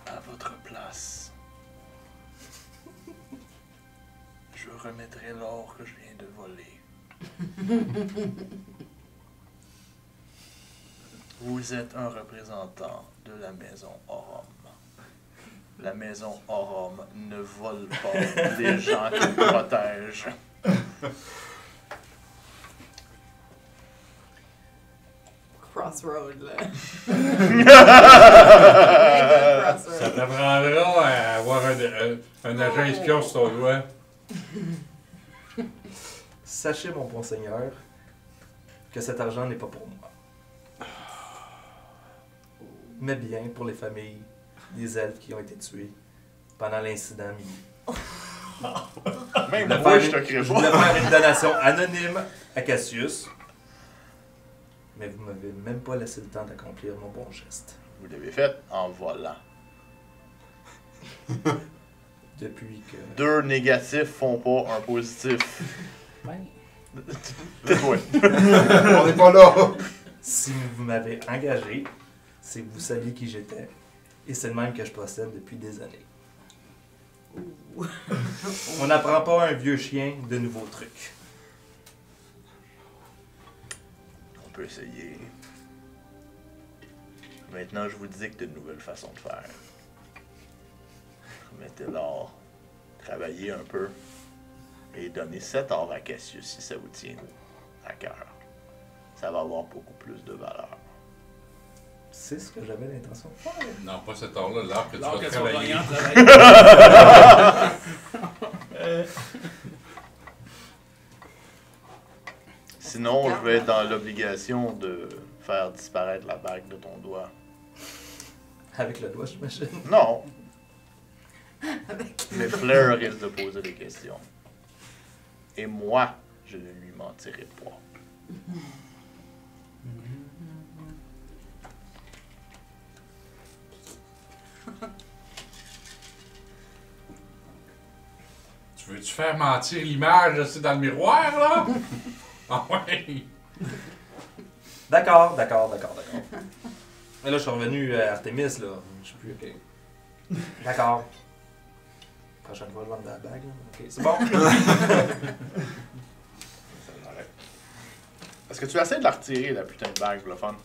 À votre place, je remettrai l'or que je viens de voler. Vous êtes un représentant de la maison Orom. La maison Orom ne vole pas les gens qu'elle protège. Crossroad, là. Ça t'apprendra à avoir un agent espion sur ton doigt. Sachez, mon bon seigneur, que cet argent n'est pas pour moi. Mais bien pour les familles des elfes qui ont été tués pendant l'incident mini. Même Je moi, je te crée je voulais pas. faire une donation anonyme à Cassius, mais vous m'avez même pas laissé le temps d'accomplir mon bon geste. Vous l'avez fait en volant. Depuis que. 2 négatifs font pas un positif. Ben, Tais-toi. On n'est pas là! Si vous m'avez engagé, c'est que vous saviez qui j'étais. Et c'est le même que je procède depuis des années. On n'apprend pas un vieux chien de nouveaux trucs. On peut essayer. Maintenant, je vous dicte une nouvelle façon de faire. Mettez l'or, travaillez un peu et donnez 7 or à Cassius si ça vous tient à cœur. Ça va avoir beaucoup plus de valeur. C'est ce que j'avais l'intention de faire. Non, pas cet or-là, l'art que tu alors vas que tu vas travailler. gagner en travail. Sinon, je vais être dans l'obligation de faire disparaître la bague de ton doigt. Avec le doigt, j'imagine. Non, Avec mais Flair risque de poser des questions. Et moi, je ne lui mentirai pas. Tu veux-tu faire mentir l'image, là, c'est dans le miroir, là? Ah ouais! D'accord. Mais là, je suis revenu à Artemis, là. Je sais plus, ok. D'accord. Prochaine fois, je vais vendre la bague, là. Ok, c'est bon. Est-ce que tu essaies de la retirer, la putain de bague, pour le fun?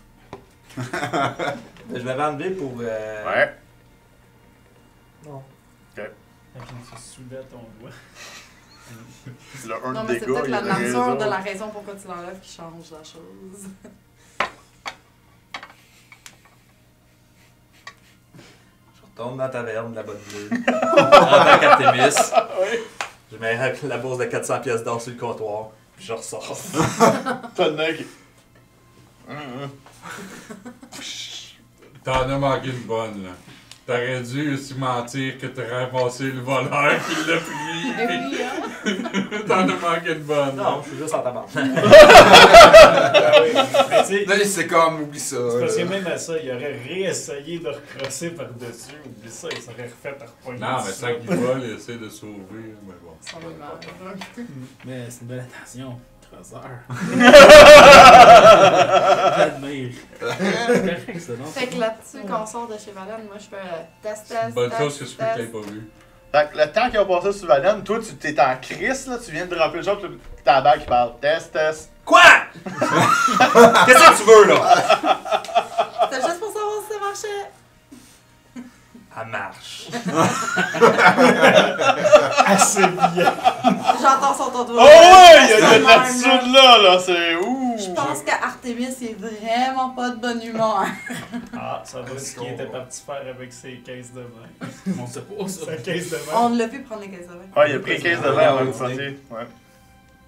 Je l'avais enlevé pour. Ouais. Non. Je soulevais ton doigt. Le 1 Non, de mais c'est dégâts, peut-être il y la a une nature raison. de la raison pourquoi tu l'enlèves qui change la chose. Je retourne dans la taverne de la Bonne Bleue. En tant qu'Artemis. Je mets la bourse de 400 pièces d'or sur le comptoir. Puis je ressors. T'as le nez qui... T'en as manqué une bonne, là. T'aurais dû aussi mentir que t'aurais ramassé le voleur qui l'a pris. Oui, hein? T'en as manqué une bonne. Non, je suis juste en tabac. Mais tu sais, Là, c'est comme, oublie ça. c'est parce que là. même à ça, il aurait réessayé de recrosser par-dessus. Oublie ça, il s'aurait refait par poignet. Non, mais ça qu'il vole, il essaie de sauver. Mais bon. Son image. Mais c'est une belle intention, creuseur. J'admire. C'est correct, ça, non? Fait que là-dessus, quand on sort de chez Valène, moi je fais test. Bonne chose que je peux que t'aies pas vu. Fait que le temps qu'il a passé sur Valène, toi, tu t'es en crise, là, tu viens de dropper le job, t'as la bague qui parle. Test. Quoi? Qu'est-ce que tu veux, là? C'était juste pour savoir si ça marchait. Elle marche. Assez bien. J'entends son ton doigt. Oh ouais, il y a C'est de le l'attitude là, c'est ouh! Je pense qu'Artemis est vraiment pas de bonne humeur. Ah, ça va ce qu'il était parti faire avec ses caisses de vin. On sait pas ça. Sa caisse de vin. On l'a vu prendre les caisses de vin. Ouais, il a pris 15 de vin avant de passer. Ouais.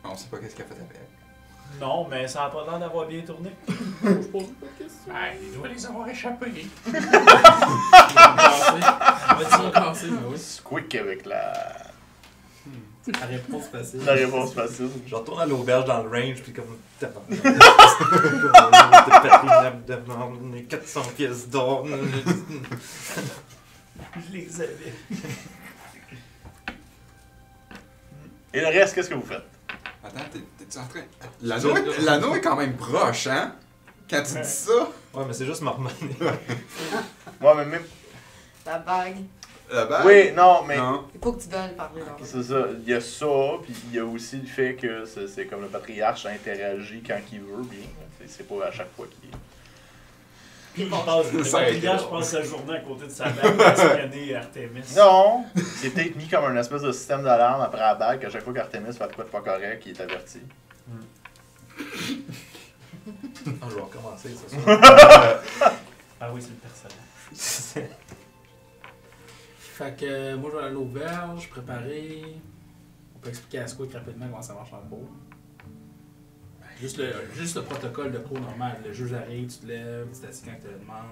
On sait pas qu'est-ce qu'elle a fait avec. Non, mais ça a pas l'air d'avoir bien tourné. Il doit les avoir échappés. Va-t-il casser? Ben oui. Quick avec la La réponse facile. réponse facile. Je retourne à l'auberge dans le range, puis comme. T'as 400 pièces d'or. Je les avais. Et le reste, qu'est-ce que vous faites? Attends, t'es-tu en train. L'anneau est quand même proche, hein? Quand tu dis ça. Ouais, mais c'est juste m'harmoner. Moi, mais même. La bague. La bague? Oui, non, mais. Non. Il faut que tu veuilles parler dans C'est ça. Il y a ça, puis il y a aussi le fait que c'est comme le patriarche interagit quand il veut, bien. C'est pas à chaque fois qu'il. Il passe le Ça a été patriarche, je drôle. pense, sa journée à côté de sa bague à espionner Artemis. Non! C'est peut-être mis comme un espèce de système d'alarme après la bague, qu'à chaque fois qu'Artemis fait de quoi de pas correct, il est averti. Ah, je vais recommencer, c'est ça. Ah oui, c'est le personnage. Fait que moi je vais aller à l'auberge, préparer. On peut expliquer à Squeak rapidement comment ça marche en cours. Juste le protocole de cours normal. Le juge arrive, tu te lèves, tu t'assieds quand il te le demande.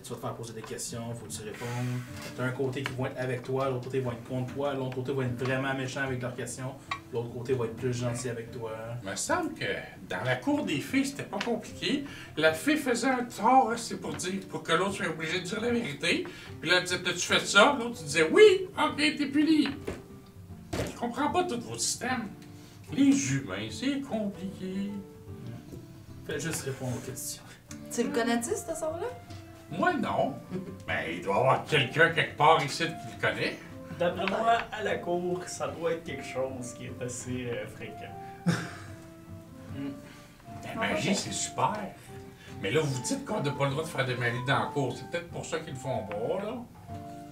Tu vas te faire poser des questions, faut que tu répondes. T'as un côté qui va être avec toi, l'autre côté va être contre toi, l'autre côté va être vraiment méchant avec leurs questions, l'autre côté va être plus gentil avec toi. Il me semble que dans la cour des fées, c'était pas compliqué. La fée faisait un tort, c'est pour que l'autre soit obligé de dire la vérité. Puis là, elle disait, t'as-tu fait ça? L'autre disait, oui, ok, t'es puni. Je comprends pas tout votre système. Les humains, c'est compliqué. Fais juste répondre aux questions. Tu le connais-tu, ce sort-là? Moi, non. Mais il doit y avoir quelqu'un quelque part ici qui le connaît. D'après moi, à la cour, ça doit être quelque chose qui est assez fréquent. La magie, c'est super. Mais là, vous dites qu'on n'a pas le droit de faire de magie dans la cour. C'est peut-être pour ça qu'ils le font pas, là.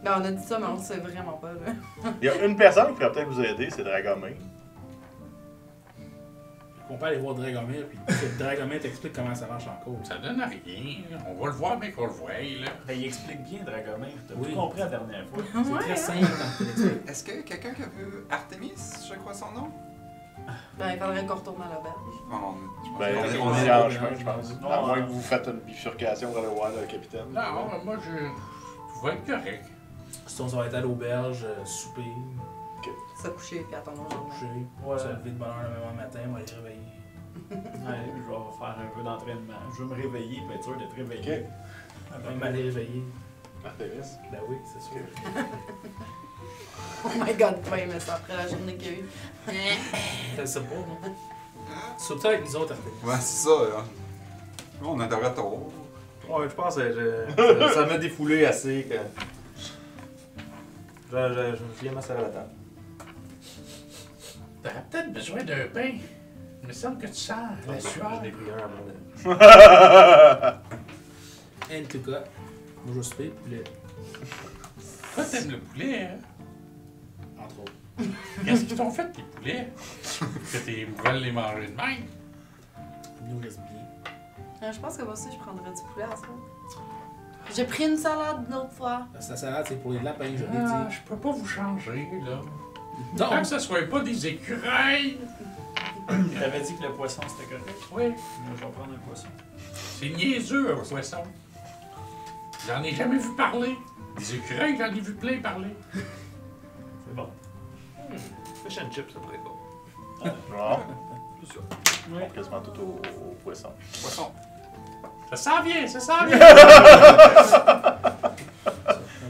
Ben, on a dit ça, mais on le sait vraiment pas, là. Il y a une personne qui pourrait peut-être vous aider, c'est Dragomir. On peut aller voir Dragomir, puis Dragomir t'explique comment ça marche en cours. Ça donne à rien. On va le voir, mais qu'on le voie, là. Ben, il explique bien, Dragomir. T'as Oui. tout compris la dernière fois. C'est très simple quand tu l'expliques. Est-ce que quelqu'un qui a vu Artemis, je crois son nom? Ben, il faudrait qu'on retourne à l'auberge. Bon, je pense Ben, qu'on on est- est en chemin, je pense. Non, À moins que vous faites une bifurcation pour aller voir le capitaine. Non, moi, je vais être correct. Sinon, ça va être à l'auberge, souper, Se coucher puis attendre aujourd'hui. coucher, Ouais. se lever de bonne heure le lendemain matin, on va aller réveiller. Ouais, je vais faire un peu d'entraînement. Je vais me réveiller pour être sûr d'être réveillé. Même aller réveiller. Artemis. Ben oui, c'est sûr. Oh my god, pas aimé ça après la journée qu'il y a eu. T'as ça pas, non? Surtout avec nous autres, Artemis. Ouais, c'est ça, là. On a de retour. Ouais, je pense que ça m'a défoulé assez que. Je viens m'asseoir à la table. T'aurais peut-être besoin d'un bain. Il me semble que tu sens la sueur. Je n'ai pris un avant de. En tout cas, moi je souper, poulet, Toi, t'aimes le poulet, hein? entre autres. Qu'est-ce qu'ils t'ont fait, tes poulets? Que tes veulent les manger de même? Il nous reste bien. Je pense que moi aussi, je prendrais du poulet à ça. J'ai pris une salade une autre fois. La salade, c'est pour les lapins, je l'ai Ah, dit. je peux pas vous changer, là. Non! Tant que ce soit pas des écureuils! T'avais dit que le poisson c'était correct. Oui, Moi, je vais prendre un poisson. c'est niaiseux, un poisson. J'en ai jamais vu parler. Des écureuils, j'en ai vu plein parler. C'est bon. Fish and chips, ça pourrait être bon. Bon, C'est ça. Ouais. quasiment tout au poisson. Poisson. Ça s'en vient, ça s'en vient! Quand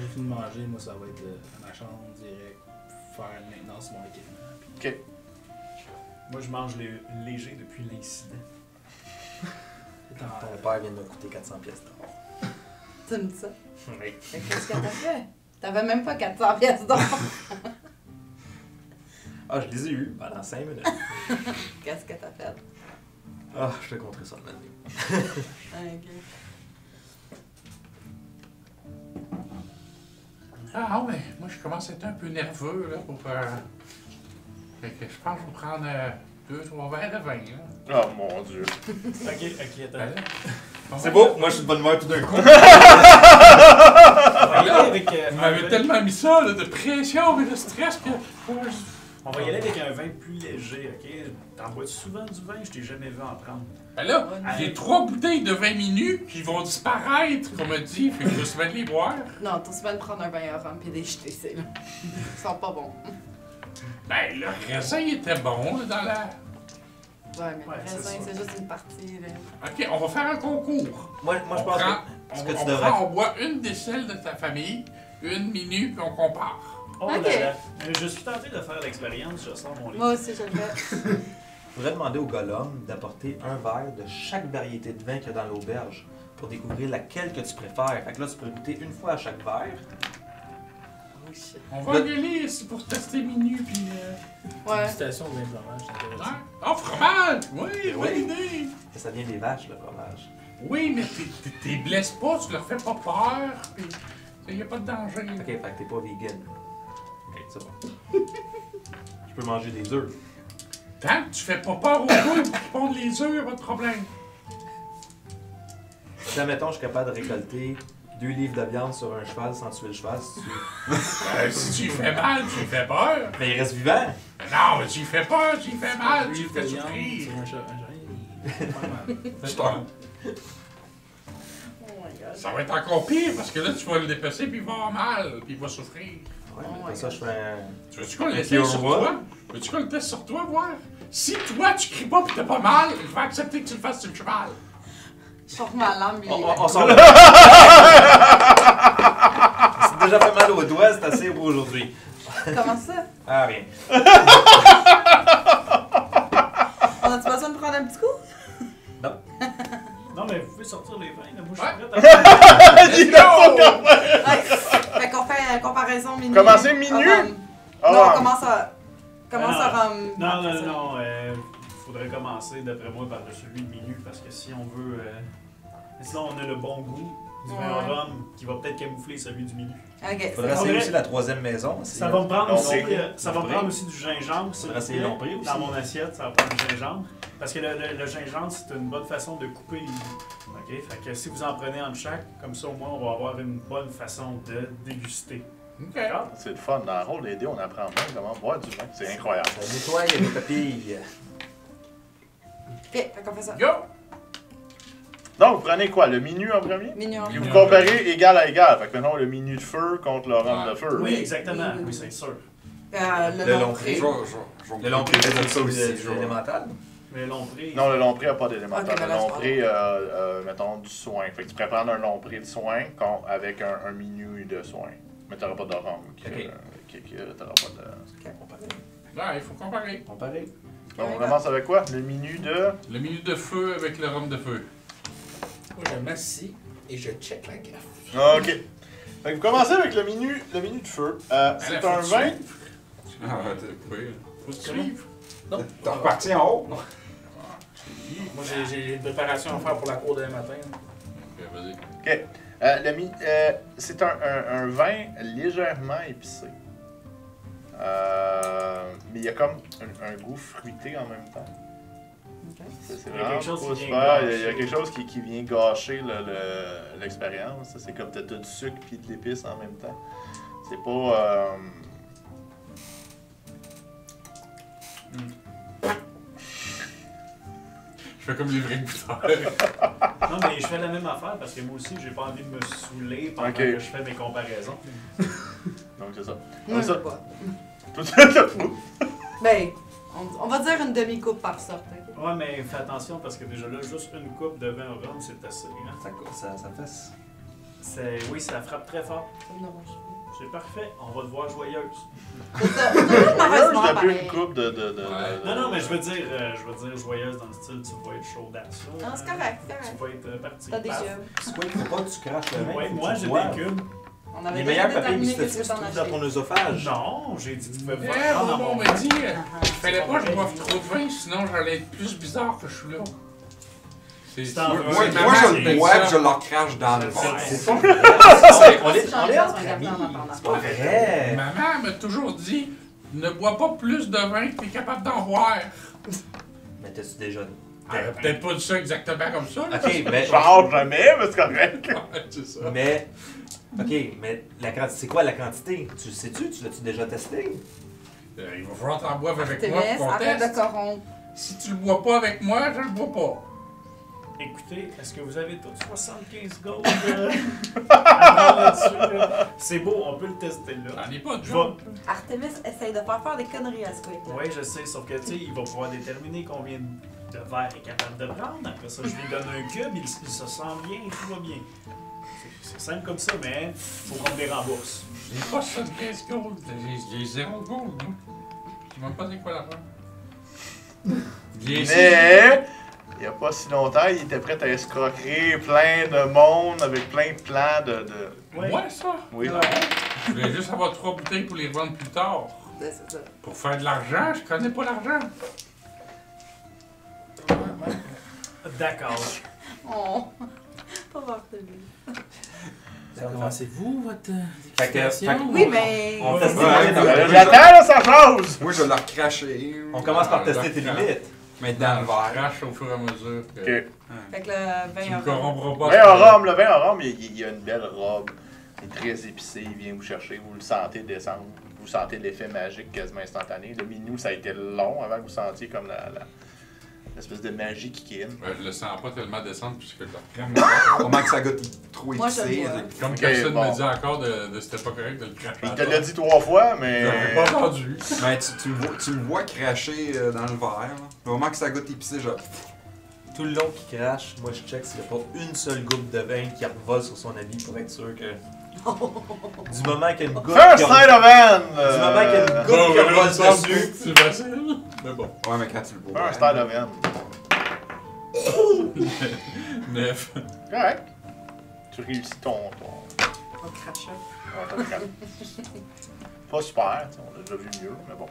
j'ai fini de manger, moi ça va être à ma chambre, direct, faire une maintenance sur mon équipement. Ok. Moi, je mange léger depuis l'incident. Puis, Ton père vient de me coûter 400 pièces d'or. Tu me dis ça? Oui. Mais qu'est-ce que t'as fait? T'avais même pas 400 pièces d'or. Ah, je les ai eus pendant 5 minutes. Qu'est-ce que t'as fait? Ah, je te compterai ça de l'année. Ok. Ah, mais moi, je commence à être un peu nerveux, là, pour fait que je pense que je vais prendre 2-3 verres de vin, là. Oh mon dieu. Ok, attends. Ben là, C'est beau, moi je suis de bonne humeur tout d'un coup. On va y aller avec, Vous m'avez tellement mis ça, là, de pression et de stress que... on va y aller avec un vin plus léger, ok? T'en bois souvent du vin? Je t'ai jamais vu en prendre. Ben là, Ouais. j'ai 3 bouteilles de 20 minutes qui vont disparaître, comme on dit, fait que je vais se mettre les boire. Non, t'as souvent de prendre un bain à rhum pis des jeter, c'est là. Ils sont pas bons. Ben, le raisin était bon, là, dans la... Ouais, mais Ouais, le c'est raisin, ça. c'est juste une partie, là. Ok, on va faire un concours. Moi je On pense prend- que ce que tu on devrais prend, on boit une des celles de ta famille, une minute, puis on compare. Oh Ok. là là. Je suis tenté de faire l'expérience, je sors mon livre. Moi aussi, je le fais. Je voudrais demander au golem d'apporter un verre de chaque variété de vin qu'il y a dans l'auberge pour découvrir laquelle que tu préfères. Fait que là, tu peux goûter une fois à chaque verre. Oh shit. On va y aller c'est pour tester minute, puis... Ouais. Dégustation de vin fromage, c'est intéressant. Ouais. Oh, fromage! Oui, bonne Oui. idée! Ça vient des vaches, le fromage. Oui, mais t'es blesses pas, tu leur fais pas peur, puis il y a pas de danger. Ok, fait que t'es pas vegan. Ok, c'est bon. Je peux manger des œufs. Tant que tu fais pas peur aux poules pour qu'ils pondent les œufs, y'a pas de problème. Si, admettons, je suis capable de récolter 2 livres de viande sur un cheval sans tuer le cheval, si tu... Si tu lui fais mal, tu lui fais peur. Mais il reste vivant! Non, mais tu lui fais peur, tu lui fais mal, tu lui Lui, fais viande, souffrir. c'est un chat, il est pas mal. Je t'en- Oh my god. Ça va être encore pire parce que là, tu vas le dépasser puis il va avoir mal puis il va souffrir. Ouais, mais après ça, je fais un. Tu veux-tu qu'on le Avec teste your sur what? toi? Veux-tu qu'on le teste sur toi, voir? Si toi, tu cries pas pis t'as pas mal, je vais accepter que tu le fasses sur le cheval. Je sors ma lame, lui. On sort de C'est déjà fait mal aux doigts, c'est assez beau aujourd'hui. Comment ça? Ah, rien. On a-tu besoin de prendre un petit coup? Non, mais vous pouvez sortir les vins, là. Moi, je suis Ouais. prêt à... Let's go! Ouais. Fait qu'on fait comparaison minuit. Commencer minuit? Rhum. Ah, Non, on ouais. commence à. Commence Ah, à rhum. Non, après non, ça. non. Faudrait commencer, d'après moi, par celui de minuit, parce que si on veut... sinon, on a le bon goût du vin Ouais. au rhum qui va peut-être camoufler celui du minuit. Ok. Faudrait c'est essayer bon. aussi la troisième maison. Ça va me prendre Non, aussi, c'est- ça va me prendre aussi du gingembre. s'il Faudrait vous essayer plaît. l'ombré aussi. Dans mon assiette, ça va prendre du gingembre. Parce que le gingembre, c'est une bonne façon de couper les goûts. OK? Fait que si vous en prenez en chaque, comme ça, au moins, on va avoir une bonne façon de déguster. Ok. D'accord? C'est le fun. Dans le rôle des dés, on apprend même comment boire du vin. C'est incroyable. Ça nettoie les papilles. Ok, fait qu'on fait ça. Go! Donc, vous prenez quoi? Le minuit en premier? Minuit. Puis vous comparez égal à égal. Fait que maintenant, le minuit de feu contre le rhum de feu. Oui, exactement. Oui, oui, Oui, oui. c'est sûr. Le long prix. Le long prix, c'est ça aussi. c'est élémental. Mais l'ombré... Non, le long prix n'a pas d'élémental. Ok, ben Le là, long c'est prix, mettons, du soin. Fait que tu pourrais prendre un long prix de soin avec un minuit de soin. Mais tu n'auras pas de rhum. T'auras pas de... Ouais, il faut comparer. Comparé. Donc, on commence avec quoi? Le minuit de... Le minute de feu avec le rhum de feu. Moi, je m'assis et je check la gaffe. OK. Fait que vous commencez avec le minuit de feu. C'est faut un que tu vin... suives. Oui, faut que tu suives. T'es reparti en haut? Moi, j'ai une préparation à faire pour la cour demain matin. Ok, vas-y. OK. C'est un vin légèrement épicé. Mais il y a comme un goût fruité en même temps. C'est Il y a vraiment quelque chose pas qui super. vient Il y a gâcher. quelque chose qui vient gâcher l'expérience. C'est comme t'as du sucre puis de l'épice en même temps. C'est pas... Je fais comme les vrais goûteurs. Non, mais je fais la même affaire parce que moi aussi, j'ai pas envie de me saouler pendant Ok. que je fais mes comparaisons. Donc c'est ça. Moi, ça. je sais pas. Tout ça. Ben, on va dire une demi-coupe par sorte. ok? Ouais, mais fais attention parce que déjà là, juste une coupe de vin au rhum, c'est assez. Hein? Ça fait. Oui, ça frappe très fort. Ça me dérange pas. C'est parfait, on va te voir joyeuse. C'est ça. C'est toujours une mauvaise Moi, mort, je plus pareil. une coupe de... Ouais. Non, non, mais je veux dire joyeuse dans le style, tu vas être chaude à ça. Non, c'est correct, c'est Tu correct. vas être parti. T'as des Paf. cubes. C'est quoi, il faut pas que tu craches le vin. Ouais, faut que moi tu j'ai boives. des cubes. On avait Les déjà meilleurs papiers déterminé gustatives qu'est-ce se que t'en trouvent dans ton achetais. œsophage. Non, j'ai dit tu peux Eh, pas prendre dans Bobo mon m'a dit, Ah, fallait pas que je boive trop de vin, sinon j'allais être plus bizarre que je suis là. C'est en moi, vrai. Moi, c'est moi, maman je qui le dit bois ça. et je leur crache dans le ventre. C'est pas ça. vrai. On est J'en ai entre besoin amis. d'en entendre. C'est pas vrai. Maman m'a toujours dit, ne bois pas plus de vin que t'es capable d'en boire. Mais t'as-tu déjà. Elle a peut-être pas dit ça exactement comme ça. là. Ok, mais. Genre jamais, mais c'est correct. Ouais, c'est ça. Mais. Ok, mais la quantité, c'est quoi la quantité? Tu le sais-tu? Tu l'as-tu déjà testé? Il va falloir t'en boire avec moi Artemis, pour qu'on arrête de teste. corrompre. Si tu le bois pas avec moi, je le bois pas. Écoutez, est-ce que vous avez tous 75 gold à prendre là-dessus? Là? C'est beau, on peut le tester là. J'en ai pas de Je jour. Artemis essaye de faire des conneries à Squid. Oui, je sais, sauf que tu sais, il va pouvoir déterminer combien de verres il est capable de prendre. Après ça, je lui donne un cube, il se sent bien, tout va bien. C'est simple comme ça, mais faut qu'on me les rembourse. J'ai pas 75 gold. J'ai 0 gold, moi. Je sais même pas c'est quoi l'affaire. Mais... Il n'y a pas si longtemps, il était prêt à escroquer plein de monde avec plein de plans de... Ouais. Moi, ça? Oui. Je voulais juste avoir 3 bouteilles pour les revendre plus tard. C'est ça. Pour faire de l'argent, je connais pas l'argent. D'accord. Oh. Pas Artemis. Commencez-vous votre Fait que- dégustation? Oui, mais. On teste tes Ouais, limites. ouais. J'attends, là, ça chose! Moi, je vais leur cracher. On commence par tester tes limites. Mais dans le verre. Crache au fur et à mesure. OK. Fait que le Tu vin me orange. corrompras Le pas. vin au rhum, le vin au rhum, il y a une belle robe. Il est très épicé, il vient vous chercher, vous le sentez descendre. Vous sentez l'effet magique quasiment instantané. Le minou, ça a été long avant que vous sentiez comme le espèce de magie qui kick in. Ouais, je le sens pas tellement descendre puisque je le crème. Comment que ça goûte trop Moi, je le épicé. vois. Comme Ok, personne bon. me dit encore de c'était pas correct de le cracher. Il te l'a dit 3 fois, mais. J'aurais pas entendu. Ben, tu me vois cracher dans le verre. Là. Vraiment que ça goûte épicé, genre. Tout le long qu'il crache, moi je check s'il n'y a pas une seule goutte de vin qui revole sur son habit pour être sûr que. Du moment qu'il y a une goutte. First qui Night of End! Du moment qu'il y a une goutte qui revole dessus. C'est facile. Mais bon. Ouais, mais quand tu le bois. First Night of End. 9. Correct. Tu réussis ton. On crache. Pas super, t'sais, on a déjà vu mieux, mais bon.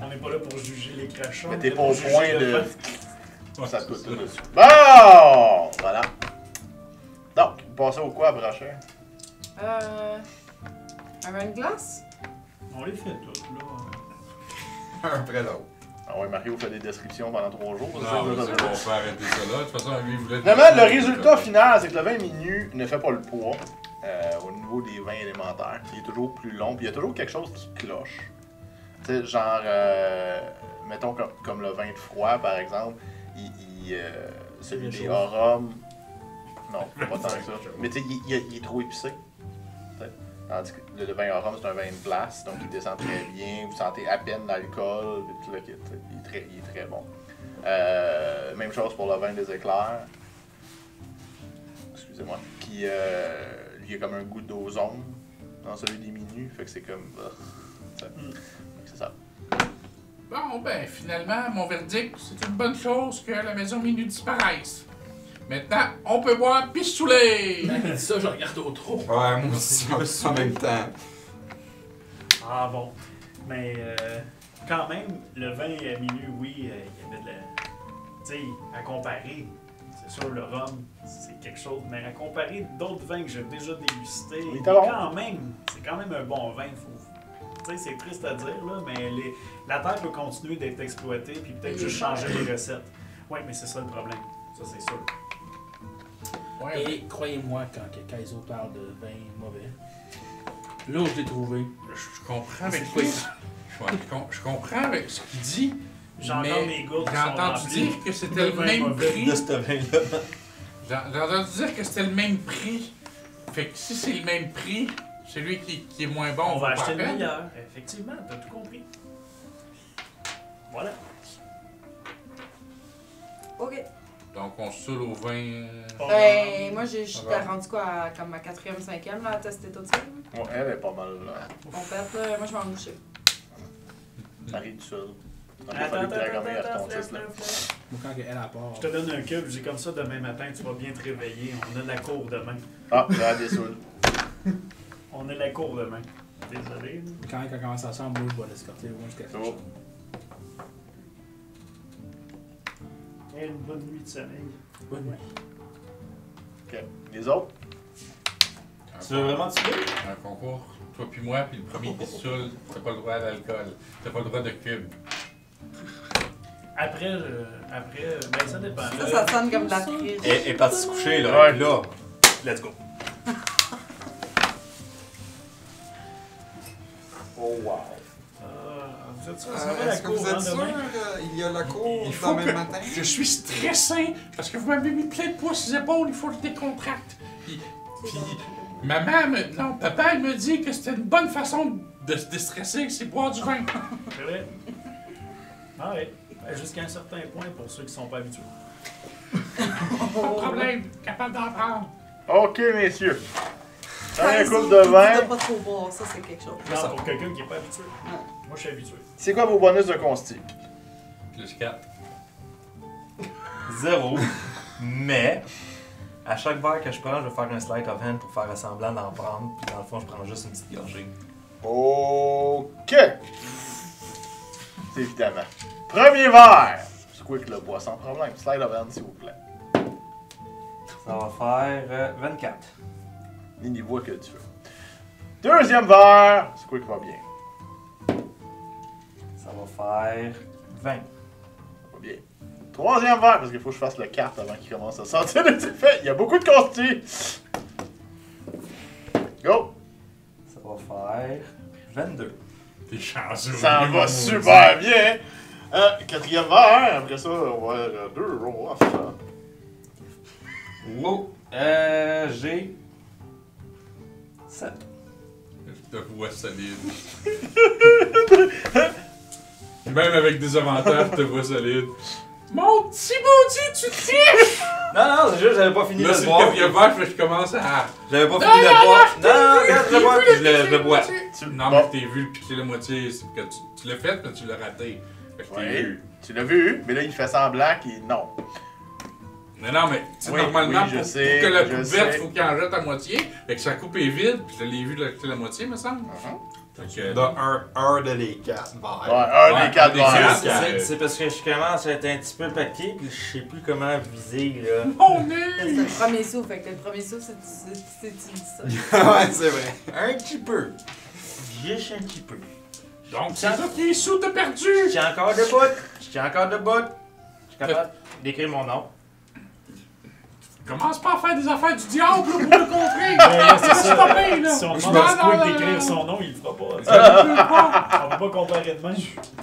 On n'est pas là pour juger les crachats. Mais on t'es est pas pour au juger point le de. vin. Ça te coûte tout dessus. Bon! Voilà. Donc, vous passez au quoi, prochain? Un vin de glace? On les fait toutes, là. Un après l'autre. Ah ouais, Mario fait des descriptions pendant 3 jours. c'est ça, Non, ça, on ça, peut ça. arrêter ça là. De toute façon, lui, il voulait. Finalement, le résultat final, c'est que le vin minus ne fait pas le poids au niveau des vins élémentaires. Il est toujours plus long, puis il y a toujours quelque chose qui cloche. Tu sais, genre, mettons comme le vin de froid, par exemple, celui des arômes. Non, pas tant que ça. Mais tu sais, il est trop épicé. T'sais. Tandis que le vin arôme, c'est un vin de glace, donc il descend très bien. Vous sentez à peine l'alcool, tout le kit. Il est très bon. Même chose pour le vin des éclairs. Excusez-moi. Qui, lui, a comme un goût d'ozone dans celui des minus. Fait que c'est comme. C'est ça. Bon, ben, finalement, mon verdict, c'est une bonne chose que la maison Minu disparaisse. Maintenant, on peut boire pistoulet! Quand il dit ça, je regarde autour. Ouais, moi aussi, en même temps. Ah bon. Mais quand même, le vin à milieu, oui, il y avait de la. Tu sais, à comparer, c'est sûr, le rhum, c'est quelque chose, mais à comparer d'autres vins que j'ai déjà dégustés, Oui, t'as bon. c'est quand même un bon vin. Tu sais, c'est triste à dire, là, mais la terre peut continuer d'être exploitée, puis peut-être juste changer les recettes. Oui, mais c'est ça le problème. Ça, c'est sûr. Ouais, Et croyez-moi, quand Kaizo parle de vin mauvais, là où je l'ai trouvé, je comprends avec C'est lui. Je comprends avec ce qu'il dit. J'entends mais mes gourdes qui j'ai sont entendu remplies dire que c'était de le vin même mauvais. prix. De ce vin-là. J'ai entendu dire que c'était le même prix. Fait que si c'est le même prix, celui qui est moins bon, On va vaut pas acheter la le peine. meilleur. Effectivement, t'as tout compris. Voilà. Ok. Donc on se saoule au vin. Ben, moi, j'étais Ah bon. rendu quoi, comme ma 4e, 5e, là, à tester tout ça. Ouais, elle est pas mal. On fait, là, moi, je vais en boucher. Marie du Sud. Il a Attends, fallu attends, que la attends, ton attends, titre, là. moi, quand elle a part, Je te donne un cube, j'ai comme ça demain matin, tu vas bien te réveiller. On a de la cour demain. Ah, j'ai des Sud. On a de la cour demain. Désolé. là. quand elle commence à s'en moi, je vais l'escorter au moins jusqu'à la Oh. chambre. Et une bonne nuit de sommeil. Bonne nuit. Ok. Les autres? Tu veux vraiment tuer? Un concours, toi puis moi, puis le premier qui se saoule, t'as pas le droit à l'alcool. T'as pas le droit de cube. Après, ben ça dépend. Ça sonne comme de la triche. Elle est partie se coucher, là. Ouais. Puis là, let's go. Oh, wow. Vous êtes sûr, ça va la Est-ce que cour vous êtes hein, sûr demain? il y a la cour Il faut demain que matin? je suis stressé parce que vous m'avez mis plein de poids sur les épaules, il faut que je décontracte. Puis non, papa, il me dit que c'était une bonne façon de se déstresser, c'est boire du vin. C'est vrai? Ah oui. Ben, jusqu'à un certain point pour ceux qui sont pas habitués. Pas de problème, capable d'en prendre. Ok, messieurs. Un Kaizo, couple de il vin. doit pas trop boire, ça, c'est quelque chose. Non, pour quelqu'un qui est pas habitué. Ouais. Moi, je suis habitué. C'est quoi vos bonus de consti? Plus 4. 0. Mais, à chaque verre que je prends, je vais faire un slide of hand pour faire semblant d'en prendre. Puis dans le fond, je prends juste une petite gorgée. Ok. C'est évidemment. Premier verre. Squick le boit sans problème. Slide of hand, s'il vous plaît. Ça va faire 24. Nini voit que tu veux. Deuxième verre. Squick va bien. Ça va faire 20. Va bien. Troisième verre, parce qu'il faut que je fasse le 4 avant qu'il commence à sentir les effets. Il y a beaucoup de consti. Go. Ça va faire 22. T'es chanceux. Ça va super bien. Quatrième verre, après ça, on va avoir 2 rolls off. Wow. J'ai 7. Je te vois solide. Même avec des avantages, je te vois solide. Mon petit maudit, tu triches! Non, c'est juste, j'avais pas fini Là, de c'est le le boire. quatrième verre, je commence à. J'avais pas fini de le boire. Non, regarde, je le bois, puis je le bois. Non, mais t'es vu le piquer la moitié, c'est que tu l'as fait, mais tu l'as raté. Fait que je t'ai Oui, vu. tu l'as vu, mais là, il fait semblant qu'il. Non. Non, mais tu sais, Oui, normalement, oui, je pour sais, que la je coupe verte, sais. faut qu'il en jette à moitié, et que sa coupe est vide, puis je l'ai vu jeter la moitié, me semble. Fait que. Dans un de les 4 Ouais, verres. un des 4 des quatre. verres. C'est parce que je commence à être un petit peu paqué, puis je sais plus comment viser, là. Oh, C'est non! le premier souffle, fait que le premier souffle, c'est tu dis ça. Ouais, c'est vrai. Un petit peu. Juste un petit peu. Donc, c'est ça qui est sous, t'as perdu! Je tiens encore debout. Je tiens encore debout. Je suis capable d'écrire mon nom. Commence pas à faire des affaires du diable, là, pour le contrer! C'est C'est pas bien, là! Si on Non, demande non, à Squid non, d'écrire non, son non. nom, il le fera pas. Je ne veux pas! On peut pas comparer de même.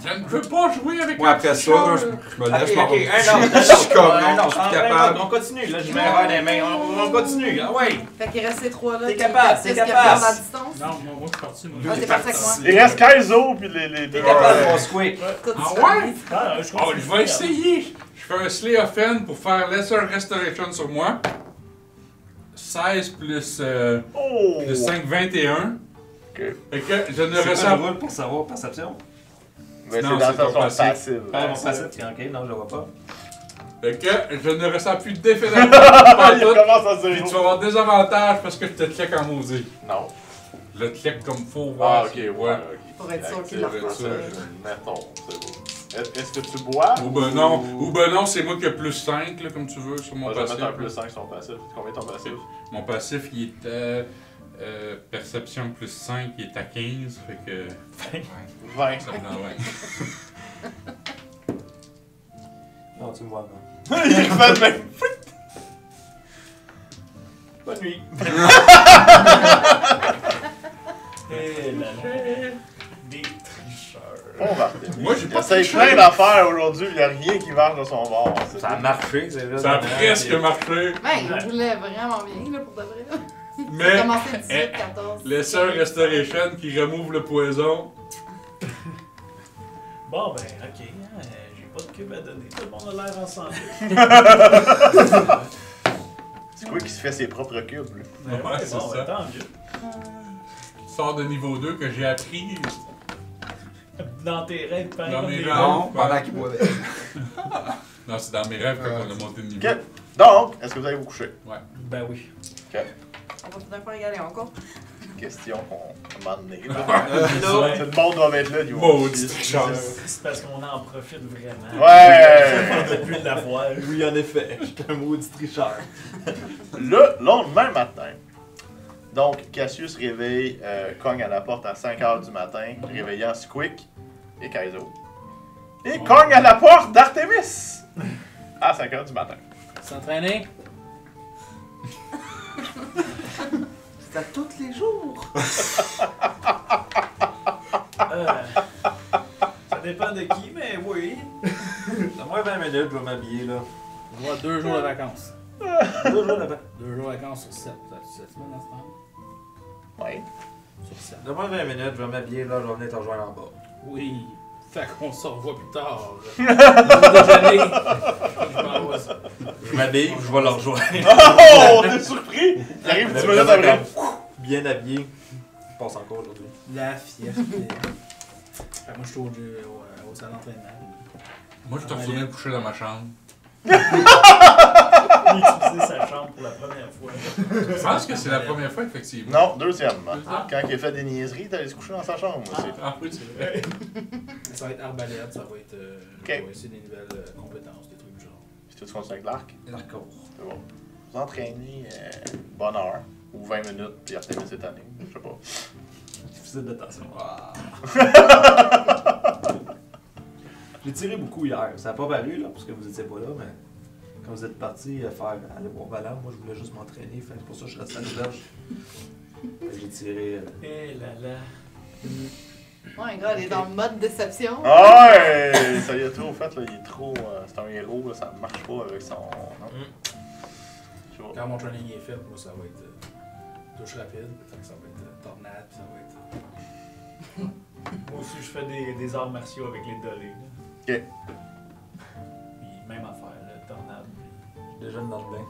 Je ne veux pas jouer avec Moi, après ça, là, je me lève, je m'en vais. un Je suis comme, non, autre. je suis capable. On continue, là, je mets un verre dans les mains. On continue, ah ouais. Fait qu'il reste ces trois-là. T'es qui- capable, qui t'es regardent capable. à distance. Non, moi, je suis parti, moi. Ah, t'es parti avec moi. Il reste Kaizo, puis les T'es deux. capable, mon squid. Écoute, Ah tu ouais? fais- Ah, je Oh, continue. je vais essayer! Je fais un Slay of Hand pour faire Lesser Restoration sur moi. 16 plus, Oh! plus 5, 21. Ok. Fait que je ne C'est quoi ressens le rôle pour savoir perception? Mais c'est Non, dans c'est ton son passif. passif. Ah, mon passif, ok, non, je le vois pas. Fait que je ne ressens plus d'effet d'attaque. Il commence à Puis tu vas zéro. avoir des avantages parce que je te check en maudit. Non. Je le check comme faut Ah, voir. ok, si- ouais. ok. Pour être sûr qu'il C'est l'a vrai, refait. ça, mettons, c'est beau. Est-ce que tu bois? Ou ben non, c'est moi qui ai plus 5, là, comme tu veux, sur mon On va passif. mettre un plus 5 sur ton passif. Combien ton passif? Mon passif, il est à perception plus 5, il est à 15, fait que 20. ça me donne 20. Non, tu me vois pas. Il refait le même. Bonne nuit. Eh là là. Des tricheurs. Bon, Martin. Moi, j'ai Il pas essaye triché. plein d'affaires aujourd'hui, il n'y a rien qui marche de son bord. C'est Ça a marché, c'est vrai. Ça a presque marché, Ben, il voulait vraiment bien, là, pour de vrai. là. Ça a mais commencé 18, 14. Lesser Restoration qui remove le poison. Bon, ben, ok. J'ai pas de cube à donner. Tout le monde a l'air ensemble. C'est quoi qui se fait ses propres cubes, là? Ouais, c'est bon, ça. ben, tant mieux. Sort de niveau 2 que j'ai appris. Dans tes rêves, pareil Dans comme mes des rêves. Non, pendant qu'il boit. Non, c'est dans mes rêves quand on a monté de niveau. Ok. Donc, est-ce que vous allez vous coucher? Ben oui. Ok. On va peut-être pas égaler encore. Question qu'on m'a donné. Non. Tout le monde doit être là, du Maudit tricheur. C'est parce qu'on en profite vraiment. Ouais! Depuis l'avoir. Oui, en effet. J'étais un maudit tricheur. Le lendemain matin, donc Cassius réveille, cogne à la porte à 5h du matin, réveillant Squeak et Kaizo. Et cogne à la porte d'Artemis à 5h du matin. S'entraîner? C'est à tous les jours. Ça dépend de qui, mais oui. Donne-moi 20 minutes, je vais m'habiller, là. Je vois 2 jours de vacances. 2 jours là-bas. 2 jours de vacances sur 7. T'as-tu 7 semaines à ce temps? Ouais. Sur 7. Donne-moi 20 minutes, je vais m'habiller, là, je vais venir te rejoindre en bas. Oui. Fait qu'on se revoit plus tard. Déjeuner. Je m'envoie ça. Je m'habille, je vais le rejoindre. Oh! T'es surpris? Il arrive 10 minutes après. Bien habillé. Je passe encore aujourd'hui. La fierté. Fait que moi, je suis au salon d'entraînement. Moi, je te retourné coucher dans ma chambre. Utiliser sa chambre pour la première fois. Je pense que c'est la première fois, effectivement. Non, deuxièmement. Ah. Quand il a fait des niaiseries, t'allais se coucher dans sa chambre aussi. Ah oui, c'est vrai. Ça va être arbalète, ça va être. Ok. Je vais essayer des nouvelles compétences, des trucs du genre. Puis tu continues avec l'arc. L'arcourt. C'est bon. Vous entraînez bonne heure, ou 20 minutes, puis Artemis cette année. Je sais pas. Difficile d'attention. J'ai tiré beaucoup hier. Ça n'a pas paru, là, parce que vous étiez pas là, mais quand vous êtes partis faire aller voir Valère, moi, je voulais juste m'entraîner. Fait que c'est pour ça que je suis resté à l'auberge. Fait que j'ai tiré. Eh là là. Ouais, gars, il est dans le mode déception. Ah ouais! Ça y est trop fait, là. Il est trop. C'est un héros, là. Ça ne marche pas avec son. Non. Je vois. Quand mon training est fait, moi, ça va être touche rapide. Fait que ça va être tornade, puis ça va être. Moi aussi, je fais des arts martiaux avec les dolés. Ok. Puis même affaire, le tornade. Je suis déjà dans le bain.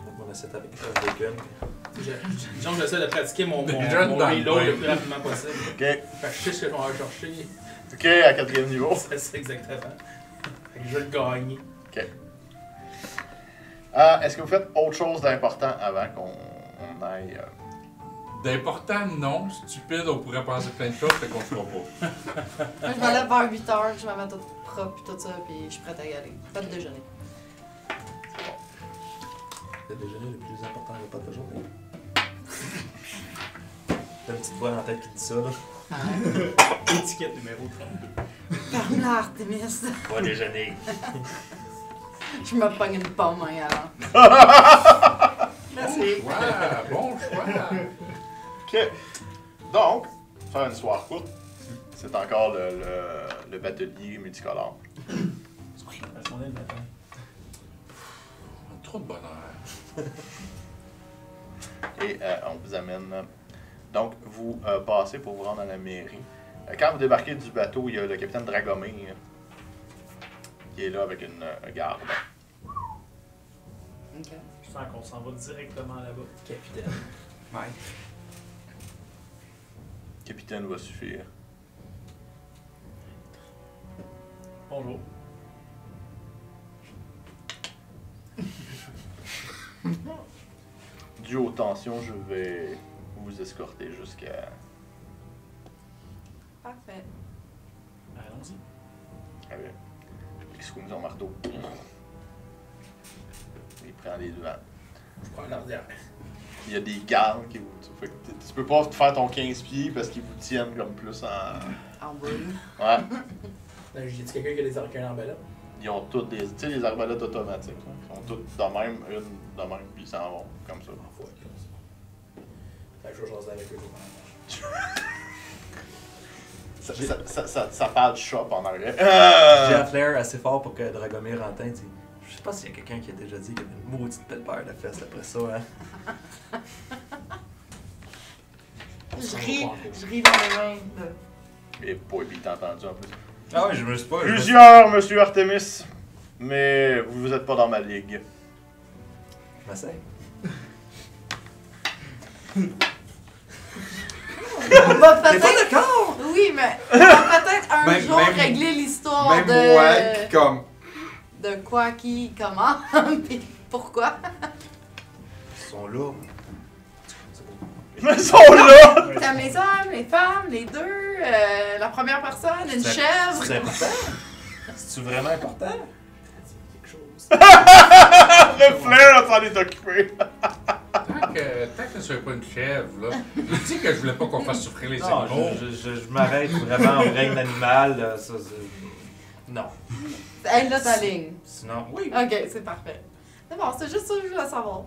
Donc on essaie avec le bacon. Disons que j'essaie de pratiquer mon Déjà dans le reload bain. le plus rapidement possible. Ok. Fait que je sais ce que je vais aller chercher. Ok, à 4e niveau. C'est ça exactement. Fait que je vais le gagner. Ok. Est-ce que vous faites autre chose d'important avant qu'on aille. D'important, non. Stupide, on pourrait penser plein de choses, fait qu'on le fera pas. Moi, je me lève vers 8 h, je me mets tout propre et tout ça, puis je suis prête à y aller. Pas de déjeuner. C'est le déjeuner le plus important de repas de la journée. T'as une petite voix dans la tête qui dit ça, là. Étiquette numéro 32. Ferme l'Artemis. Pas déjeuner. Je me pogne une pomme, hein, avant. Merci. Bon choix. Ok. Donc, faire une soirée courte. C'est encore le batelier multicolore. Parce qu'on est le matin. Trop de bonheur. Et on vous amène. Donc, vous passez pour vous rendre à la mairie. Quand vous débarquez du bateau, il y a le capitaine Dragomir qui est là avec une garde. Ok. Je sens qu'on s'en va directement là-bas. Capitaine. Ouais. Capitaine va suffire. Bonjour. Dû aux tensions, je vais vous escorter jusqu'à. Parfait. Allons-y. Avec l'exclusion marteau. Il prend les devants. Je prends l'arrière. Il y a des gardes qui vous. Fait que tu peux pas faire ton 15 pieds parce qu'ils vous tiennent comme plus en. En boule. Ouais. J'ai dit quelqu'un qui a des arcs en balade. Ils ont toutes des. Tu sais, les arbalètes automatiques. Là. Ils ont toutes de même, une de même, puis ils s'en vont comme ça. Faut être comme ça. Fait que je vais jaser avec eux. Ça parle shop en arrière. J'ai un flair assez fort pour que Dragomir entende. Dit, je sais pas s'il y a quelqu'un qui a déjà dit qu'il y avait une maudite belle paire de fesses après ça, hein. Je ris dans mes mains. là. Et puis t'as entendu en plus. Ah ouais, je me suis pas. Plusieurs, monsieur Artemis. Mais vous êtes pas dans ma ligue. Je m'essaye. On va T'es pas peut-être. d'accord? Oui, mais on va peut-être un Même- jour même- régler l'histoire Même moi, comme. de quoi, qui, comment, puis pourquoi. Ils sont là. Ils sont là! T'aimes les hommes, les femmes, les deux, la première personne, une chèvre. C'est important? C'est-tu vraiment important? Quelque chose. Le flair s'en est occupé. Tant que ne soit pas une chèvre, là. Je dis que je voulais pas qu'on fasse souffrir les Non, animaux. je m'arrête vraiment au règne animal. Ça, non. Elle là ta ligne. Sinon, oui. Ok, c'est parfait. C'est bon, c'est juste ça que je voulais savoir.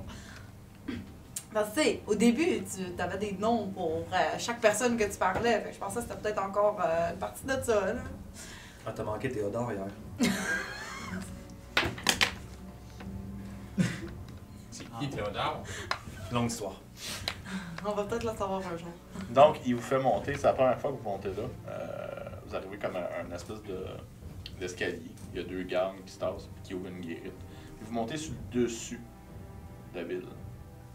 Parce que, tu sais, au début, tu avais des noms pour chaque personne que tu parlais. Fait que je pensais que c'était peut-être encore une partie de ça, là. Ah, t'as manqué Théodore hier. C'est qui, Théodore? Longue histoire. On va peut-être le savoir un jour. Donc, il vous fait monter. C'est la première fois que vous montez là. Vous arrivez comme à un espèce d'escalier. Il y a deux gardes qui se tassent qui ouvrent une guérite. Puis vous montez sur le dessus de la ville. Vous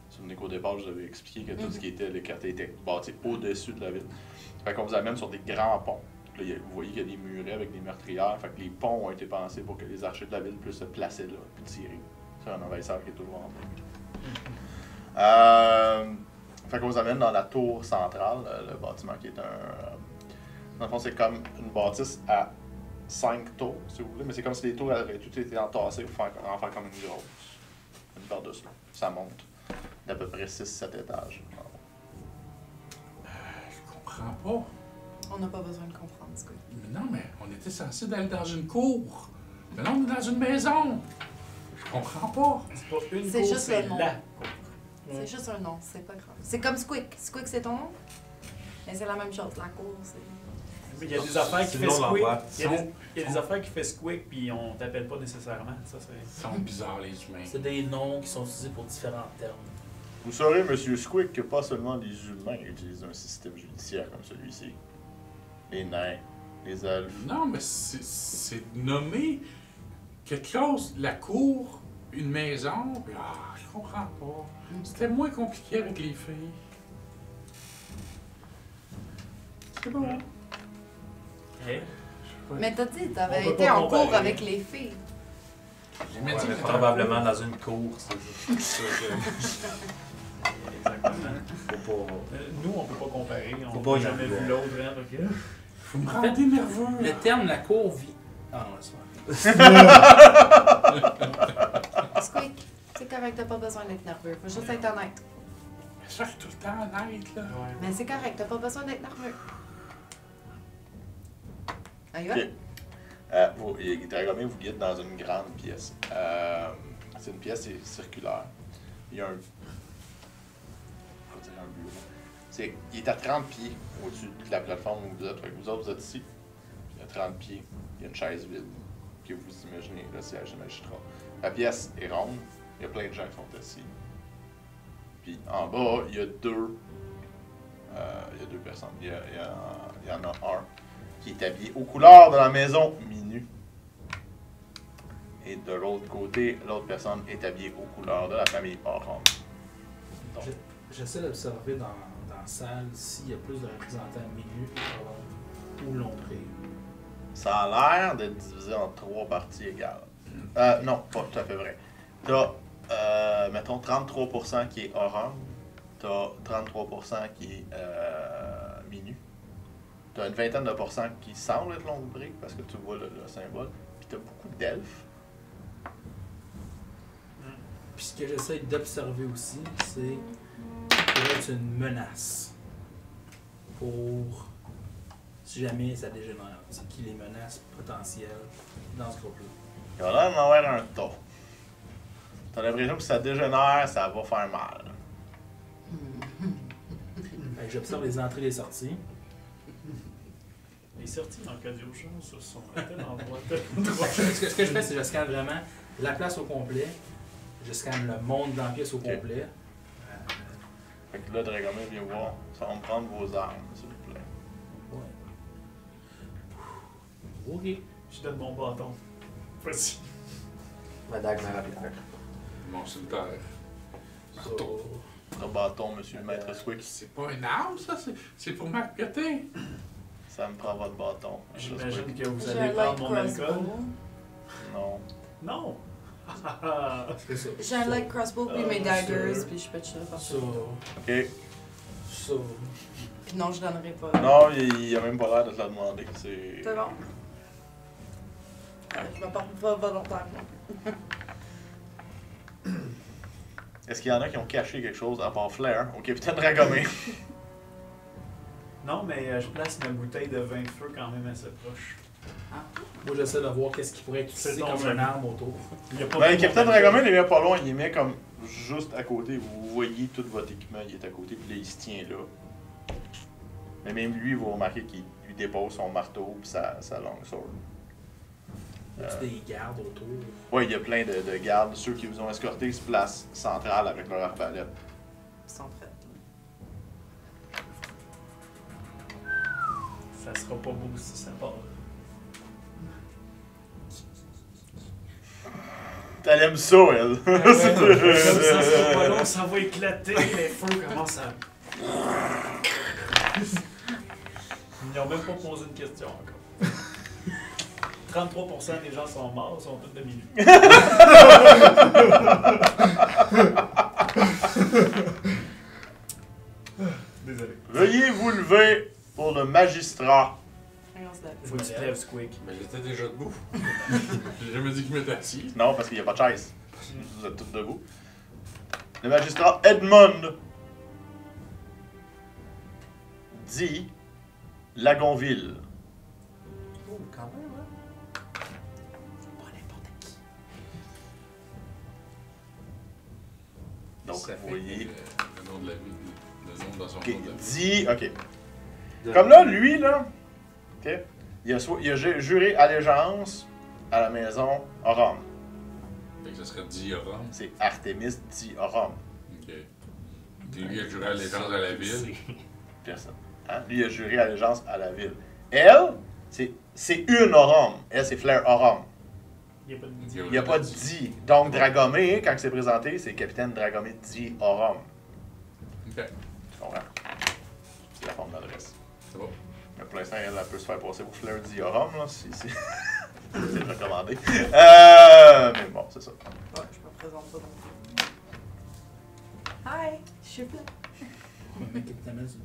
vous souvenez qu'au départ, je vous avais expliqué que tout ce qui était les quartiers était bâti au-dessus de la ville. Fait qu'on vous amène sur des grands ponts. Là, vous voyez qu'il y a des murets avec des meurtrières. Fait que les ponts ont été pensés pour que les archers de la ville puissent se placer là puis tirer. C'est un envahisseur qui est toujours en train. Fait qu'on vous amène dans la tour centrale, le bâtiment qui est dans le fond, c'est comme une bâtisse à 5 tours, si vous voulez, mais c'est comme si les tours avaient toutes été entassées pour en faire comme une grosse. Une par-dessus. Ça monte d'à peu près 6-7 étages. Je comprends pas. On n'a pas besoin de comprendre ce que. Mais non, mais on était censé aller dans une cour. Mais là, on est dans une maison. Je comprends pas. C'est pas une C'est cour, juste c'est le nom. la. C'est juste un nom, c'est pas grave. C'est comme Squeak. Squeak, c'est ton nom? Mais c'est la même chose. La cour, c'est. Mais il y a des affaires qui C'est fait le nom de squeak. l'endroit. Il y a des affaires qui fait squeak puis on t'appelle pas nécessairement. Ça, c'est... Ils sont bizarres, les humains. C'est des noms qui sont utilisés pour différents termes. Vous saurez, Monsieur Squick, que pas seulement les humains utilisent un système judiciaire comme celui-ci. Les nains, les elfes. Non, mais c'est nommé quelque chose, la cour, une maison. Puis, je comprends pas. C'était moins compliqué avec les filles. C'est bon. Hey. Mais t'as dit, t'avais On peut été pas en cours comparer. avec les filles. J'ai Ouais, dit que mais c'était probablement un dans une cour, c'est ça. Exactement. Faut pas. Nous, on peut pas comparer. On Faut pas n'a y jamais aller. vu l'autre. Hein, ok? Vous me rendez nerveux. Le là. terme la cour vit. Ah non, c'est Squeak, c'est correct, t'as pas besoin d'être nerveux. Faut juste être honnête. Mais ça, je suis tout le temps honnête, là. Mais c'est correct, t'as pas besoin d'être nerveux. Allez, va. Ok. Dragomir vous guide dans une grande pièce. C'est une pièce circulaire. Il y a un. Faut dire un bureau. Il est à 30 pieds au-dessus de la plateforme où vous êtes. Fait que vous autres, vous êtes ici. Il y a 30 pieds. Il y a une chaise vide. Que vous imaginez le siège de magistrat. La pièce est ronde. Il y a plein de gens qui sont assis. Puis en bas, il y a deux. Il y a deux personnes. Il y en a un qui est habillé aux couleurs de la maison Minu. Et de l'autre côté, l'autre personne est habillée aux couleurs de la famille Oran. J'essaie d'observer dans la salle s'il y a plus de représentants milieu ou l'ombré. Ça a l'air d'être divisé en 3 parties égales. Non, pas tout à fait vrai. T'as, mettons, 33% qui est Oran. T'as 33% qui est Minu. T'as une vingtaine de pourcents qui semble être l'ombré parce que tu vois le symbole. Puis t'as beaucoup d'elfes. Puis ce que j'essaie d'observer aussi, c'est pourrait être une menace pour si jamais ça dégénère. C'est qui les menaces potentielles dans ce groupe-là. Il y a l'air d'en avoir un tas. T'as l'impression que si ça dégénère, ça va faire mal. Fait que j'observe les entrées et les sorties. Les sorties en cas d'urgence sont à tel endroit. Fait que ce que je fais, c'est que je scanne vraiment la place au complet. Je scanne le monde dans la pièce au complet. Fait que là, Dragomir vient voir. Ça va me prendre vos armes, s'il vous plaît. Ouais. Ok. Je donne mon bâton. Vas-y. Ma dague ma rapière. Mon cimetière. So, Le bâton, monsieur le maître Squick. C'est pas une arme, ça? C'est pour marketer. Ça me prend votre bâton. J'imagine que vous J'ai allez un prendre light mon alcool. crossbow. Non. Non! c'est ça. J'ai un light crossbow puis mes Oh, daggers, sure. puis je peux te chier partout. So, Ok. so, Puis non, je donnerai pas. Non, il a même pas l'air de te la demander. C'est. C'est bon. Je me porte pas volontairement. Est-ce qu'il y en a qui ont caché quelque chose à part Flair au capitaine Dragomir? Non, mais je place ma bouteille de vin de feu quand même assez proche. moi, j'essaie de voir qu'est-ce qui pourrait être utilisé C'est comme donc une arme autour. Il y a pas Ben, le de capitaine mon Dragomir, alcool. il est pas loin. Il met comme juste à côté. Vous voyez tout votre équipement, il est à côté. Puis là, il se tient là. Mais même lui, vous remarquez qu'il lui dépose son marteau puis sa longsword. Y a-tu des gardes autour? Ouais, il y a plein de gardes. Ceux qui vous ont escorté se placent centrale avec leur arbalète. Ils sont prêts. Ça sera pas beau si ça part. Elle aime ça, elle. Comme ça sera pas long, ça va éclater, les feux commencent à... Ils n'ont même pas posé une question encore. 33% des gens sont morts, sont tous de minutes. Désolé. Veuillez vous lever pour le magistrat. On se lève. Faut que tu te lèves, Squeak. Mais j'étais déjà debout. J'ai jamais dit que je m'étais assis. Non, parce qu'il n'y a pas de chaise. Vous êtes tous debout. Le magistrat Edmond dit Lagonville. Oh, quand même, hein? Pas n'importe qui. Donc, Ça vous fait voyez. Le nom de la ville. Le nom dans son Ok, nom de la ville. dit. Ok. Comme là, lui, là, OK? Il a juré allégeance à la maison Orum. Fait que ça serait Diorum. C'est Artemis Diorum. Ok. Puis lui, il a juré allégeance à la ville. Personne. Hein? Lui, il a juré allégeance à la ville. Elle, c'est une Orum. Elle, c'est Flair Orum. Il n'y a pas de Il n'y a pas de Di. Donc, Dragomé, quand il s'est présenté, c'est Capitaine Dragomé Diorum. Ok. Tu comprends? C'est la forme d'adresse. C'est bon. Mais pour l'instant, elle peut se faire passer pour Flair Diorum, là, si c'est recommandé. Mais bon, c'est ça. Ouais, je me présente pas non plus. Hi, je suis Flair. Mais qu'est-ce que t'amènes, ça?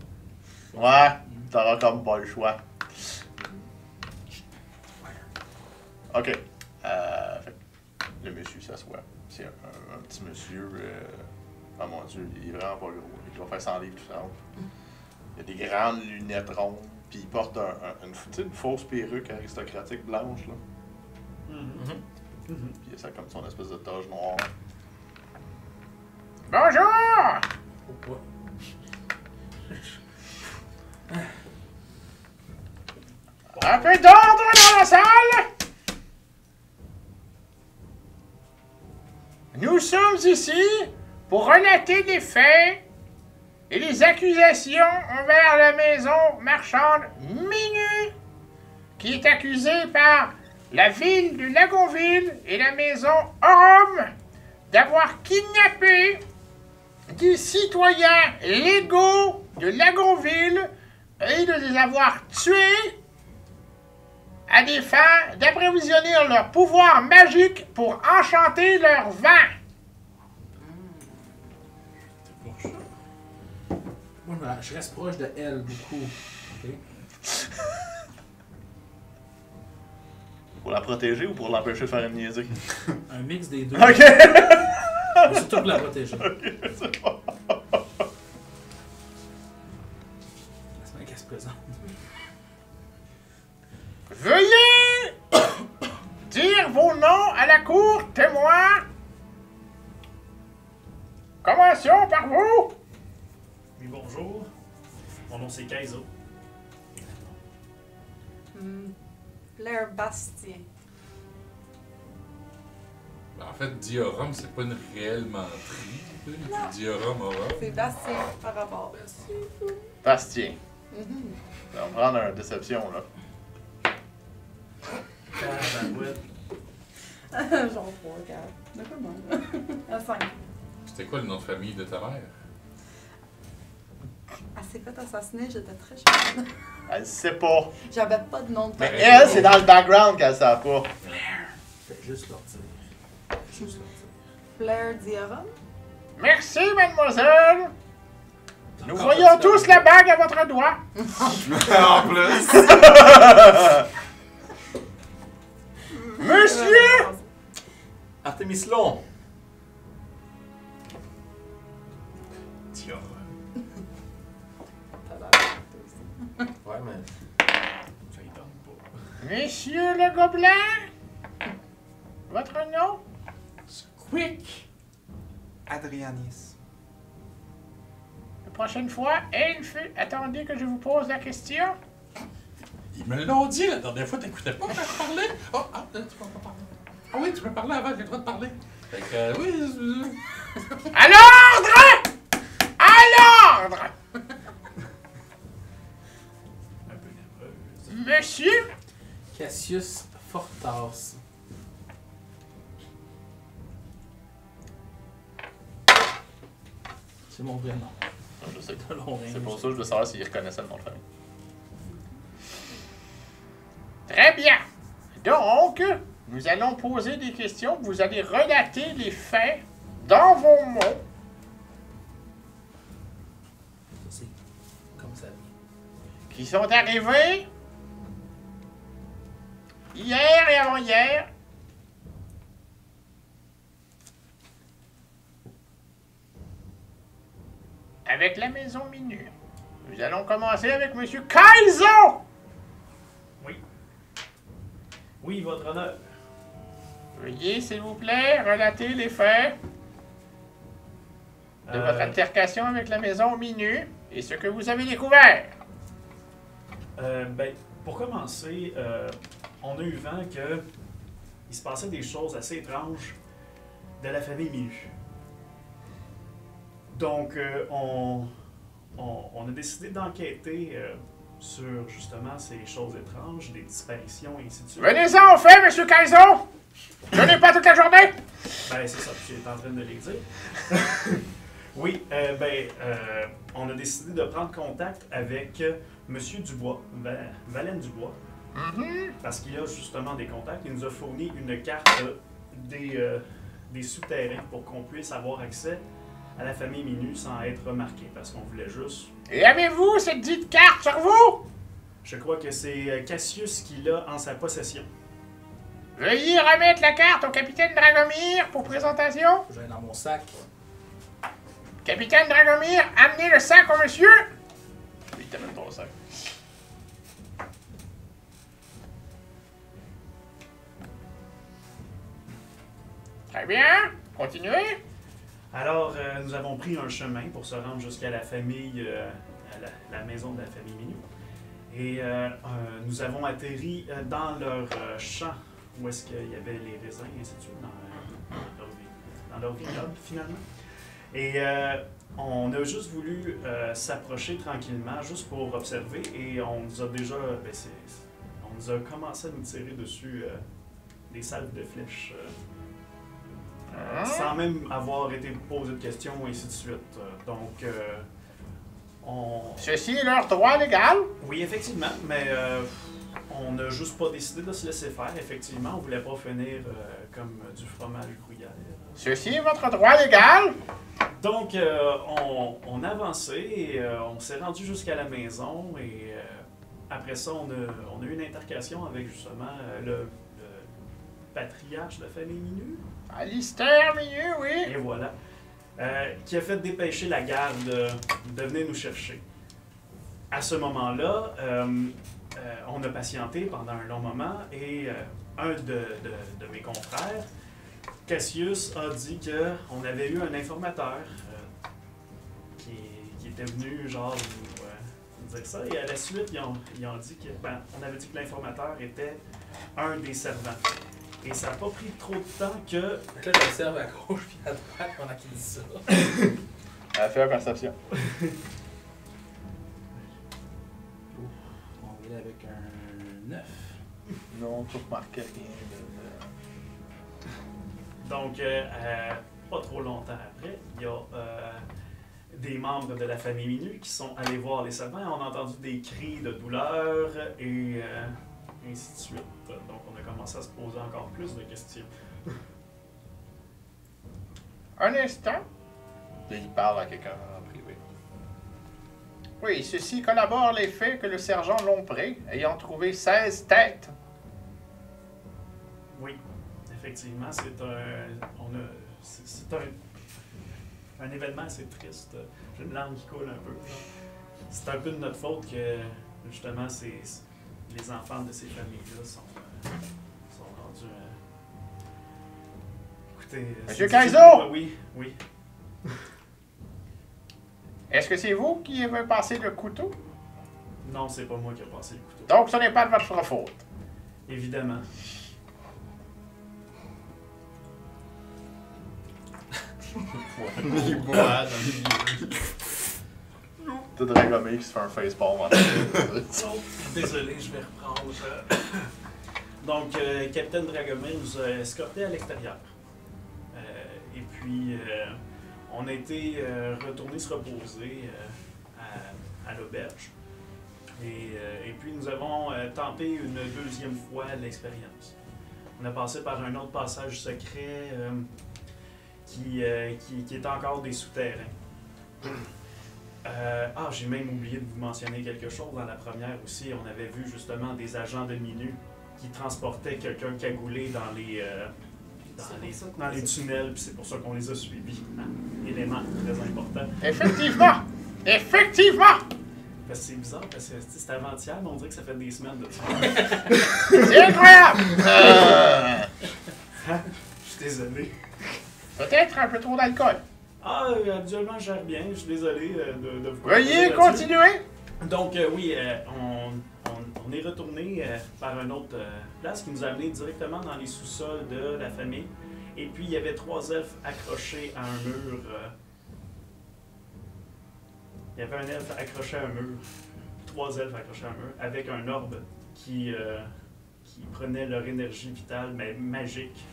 Ouais, t'auras comme pas le choix. OK. Fait que le monsieur s'assoit. C'est un petit monsieur. Oh mon Dieu, il est vraiment pas gros. Il doit faire 100 livres tout ça. Il a des grandes lunettes rondes. Puis il porte une fausse perruque aristocratique blanche. Là. Puis il a ça comme son espèce de toge noire. Bonjour! Pourquoi? Un peu d'ordre dans la salle! Nous sommes ici pour relater les faits et les accusations envers la maison marchande Minu, qui est accusée par la ville de Lagonville et la maison Orum d'avoir kidnappé des citoyens légaux de Lagonville et de les avoir tués à des fins d'approvisionner leur pouvoir magique pour enchanter leur vin. Moi, je reste proche de elle beaucoup. Ok? Pour la protéger ou pour l'empêcher de faire une niaiserie? Un mix des deux. OK! Mais surtout pour la protéger. C'est bon. Laisse-moi qu'elle se présente. Veuillez dire vos noms à la cour témoin. Commencions par vous. Oui, bonjour. Mon nom c'est Kaizo. Flair Bastien. Ben, en fait, Diorum, c'est pas une réelle menterie. Non. Diorum Orum. C'est Bastien par rapport. Bastien. Mhm. On va prendre une déception, là. Genre 3, 4. De comment? À 5. C'était quoi le nom de famille de ta mère? Elle s'est fait assassiner, j'étais très jeune. Elle sait pas. J'avais pas de nom de Mais famille. elle, c'est dans le background qu'elle sait pas. Fais juste leur dire. Juste leur dire. Flair Diorum. Merci, mademoiselle. Nous Encore voyons petit tous peu. la bague à votre doigt. En plus! Monsieur! Artemis Long. Diorum. T'as l'air aussi. Ouais, mais. Ça y tente pas. Monsieur le gobelin? Votre nom? Quick! Adrianis. La prochaine fois, Elfe, attendez que je vous pose la question. Ils me l'ont dit la dernière fois, t'écoutais pas quand je parlais? Oh, tu peux pas parler. Ah oui, tu peux parler avant, j'ai le droit de parler. Fait que, oui, À l'ordre! À l'ordre! un peu nerveuse. Monsieur? Cassius Fortas. C'est mon vrai nom. Je sais. De long range. C'est pour ça que je veux savoir s'il reconnaissait le nom de famille. Très bien. Donc, nous allons poser des questions. Vous allez relater les faits dans vos mots. Ça, c'est comme ça vient. Qui sont arrivés hier et avant-hier. Avec la maison Minu. Nous allons commencer avec Monsieur Kaizo! Oui, votre honneur. Veuillez, s'il vous plaît, relater les faits de votre altercation avec la maison Minu et ce que vous avez découvert. Ben, Pour commencer, on a eu vent que il se passait des choses assez étranges de la famille Milu. Donc, on a décidé d'enquêter sur justement ces choses étranges, des disparitions et ainsi de suite. Venez-en, on fait, Monsieur Kaizo! Je n'ai pas toute la journée! Ben, c'est ça, tu es en train de les dire. Oui, on a décidé de prendre contact avec Monsieur Dubois, Valène Dubois, parce qu'il a justement des contacts. Il nous a fourni une carte des souterrains pour qu'on puisse avoir accès à la famille Minu sans être remarqué, parce qu'on voulait juste... Et avez-vous cette dite carte sur vous? Je crois que c'est Cassius qui l'a en sa possession. Veuillez remettre la carte au capitaine Dragomir pour présentation. Je vais dans mon sac. Capitaine Dragomir, amenez le sac au monsieur. Il t'amène ton sac. Très bien, continuez. Alors, nous avons pris un chemin pour se rendre jusqu'à la famille, à la maison de la famille Minou. Et nous avons atterri dans leur champ, où est-ce qu'il y avait les raisins, et ainsi de suite, dans leur vignoble, finalement. Et on a juste voulu s'approcher tranquillement, juste pour observer, et on nous a déjà, on nous a commencé à nous tirer dessus des salves de flèches. Sans même avoir été posé de questions, et ainsi de suite. Donc, Ceci est leur droit légal. Oui, effectivement, mais on n'a juste pas décidé de se laisser faire. Effectivement, on voulait pas finir comme du fromage gruyère. Ceci est votre droit légal. Donc, on a avancé et on s'est rendu jusqu'à la maison. Et après ça, on a eu une intercation avec justement le patriarche de la famille Minu. Alistair Minu, oui. Et voilà. Qui a fait dépêcher la garde de venir nous chercher. À ce moment-là, on a patienté pendant un long moment et un de mes confrères, Cassius, a dit qu'on avait eu un informateur qui était venu genre nous dire ça. Et à la suite, ils ont dit que on avait dit que l'informateur était un des servants. Et ça n'a pas pris trop de temps que... Donc là, j'observe à gauche puis à droite pendant qu'il dit ça. Elle fait la perception. On va aller avec un 9. Non, tu remarques rien. Donc, pas trop longtemps après, il y a des membres de la famille Minu qui sont allés voir les servants. On a entendu des cris de douleur et ainsi de suite. Donc, on a commencé à se poser encore plus de questions. Un instant. Là, il parle à quelqu'un en privé. Oui, ceci collabore les faits que le sergent Lompré, ayant trouvé 16 têtes. Oui, effectivement, c'est un événement assez triste. J'ai une larme qui coule un peu. C'est un peu de notre faute que, justement, les enfants de ces familles-là sont rendus... Écoutez... Monsieur Kaizo! Oui, oui. Est-ce que c'est vous qui avez passé le couteau? Non, c'est pas moi qui ai passé le couteau. Donc, ce n'est pas de votre faute. Évidemment. Il boit dans le milieu. T'as Dragomir qui se fait un facepalm en Désolé, je vais reprendre. Donc, Capitaine Dragomir nous a escortés à l'extérieur. Et puis, on a été retourné se reposer à l'auberge. Et puis, nous avons tenté une deuxième fois l'expérience. On a passé par un autre passage secret qui est encore des souterrains. J'ai même oublié de vous mentionner quelque chose. Dans la première aussi, on avait vu justement des agents de Minu qui transportaient quelqu'un cagoulé dans les tunnels, puis c'est pour ça qu'on les a suivis. Hein? Élément très important. Effectivement! Effectivement! Parce que c'est bizarre, parce que c'est avant-hier, mais on dirait que ça fait des semaines de ça. C'est incroyable! Je suis désolé. Peut-être un peu trop d'alcool. Habituellement, je gère bien. Je suis désolé de vous... Veuillez continuer! Donc, oui, on on est retourné par une autre place qui nous a amené directement dans les sous-sols de la famille. Et puis, il y avait 3 elfes accrochés à un mur. Il y avait un elfe accroché à un mur. 3 elfes accrochés à un mur avec un orbe qui prenait leur énergie vitale, mais magique.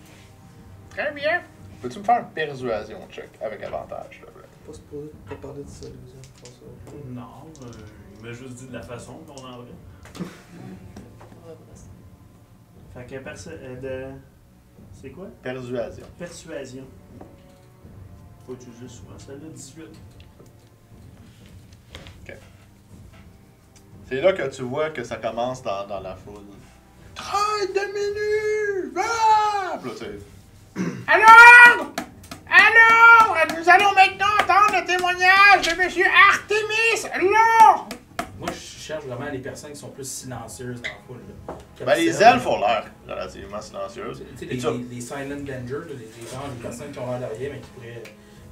Très bien. Peux-tu me faire une persuasion check avec avantage, s'il te plaît? Pas supposé pas parler de ça, illusion, je pense. Non, il m'a juste dit de la façon qu'on en vrai. Fait que c'est quoi? Persuasion. Persuasion. Faut utiliser souvent celle-là, 18. C'est là que tu vois que ça commence dans la foule. Traite de minutes! Ah! Puis là, tu sais. Alors! Alors! Nous allons maintenant entendre le témoignage de M. Artemis Long! Moi, je cherche vraiment les personnes qui sont plus silencieuses dans la foule. Là. Ben, les elfes ont l'air relativement silencieuses. Tu sais, les silent danger, les personnes qui ont l'air derrière, mais qui pourraient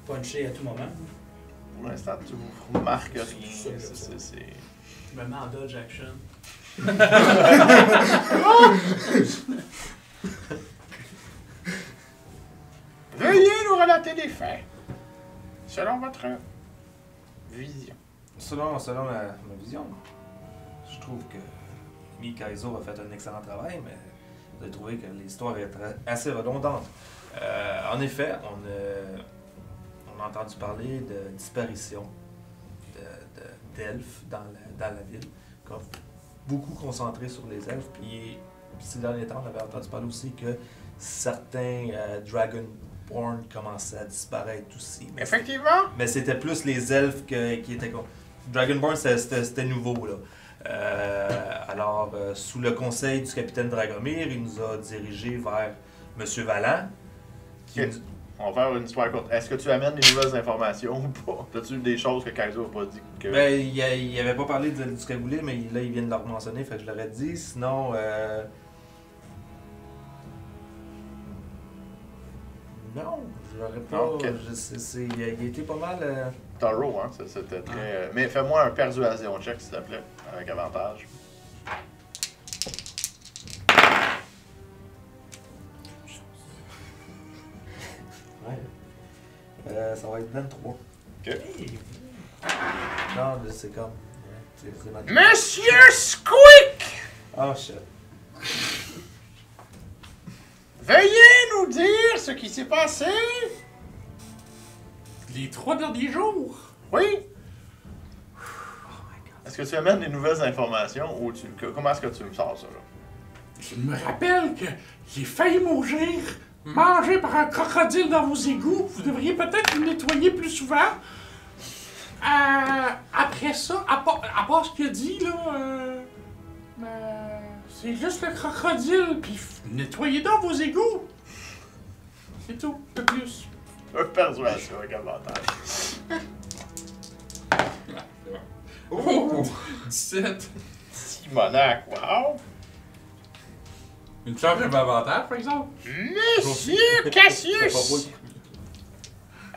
puncher à tout moment. Pour l'instant, tu remarques rien. C'est... Je me mets en dodge action. Veuillez nous relater les faits. Selon votre vision. Selon ma vision, je trouve que Mikaizo a fait un excellent travail, mais vous avez trouvé que l'histoire est assez redondante. En effet, on a entendu parler de disparition d'elfes dans la ville, comme beaucoup concentré sur les elfes. Puis ces derniers temps, on avait entendu parler aussi que certains Dragonborn commençaient à disparaître aussi. Effectivement. Mais c'était plus les elfes qui étaient... Dragonborn, c'était nouveau, là. Alors, sous le conseil du capitaine Dragomir, il nous a dirigés vers M. Valant. On va faire une histoire courte. Est-ce que tu amènes des nouvelles informations ou pas? As-tu des choses que Kaizo n'a pas dit? Que... Ben, il avait pas parlé du cagoulé, mais là, il vient de leur mentionner, fait que je l'aurais dit. Sinon, non, je l'aurais pas. Okay. Il a été pas mal... Thorough, hein? C'était très... Mais fais-moi un persuasion check, s'il te plaît, avec avantage. Ça va être 23. Ok. Non, c'est comme... Monsieur Squeak! Oh shit. Veuillez nous dire ce qui s'est passé. Les 3 derniers jours. Oui? Est-ce que tu amènes des nouvelles informations ou comment est-ce que tu me sors ça, là? Je me rappelle que j'ai failli mourir, mangé par un crocodile dans vos égouts. Vous devriez peut-être le nettoyer plus souvent. Après ça, à part ce qu'il a dit, là, c'est juste le crocodile, puis nettoyez donc vos égouts. C'est tout, pas plus. Un persuasion avec avantage. Oh! 17. Simonac, wow! Une chance de avantage, par exemple? Monsieur Cassius!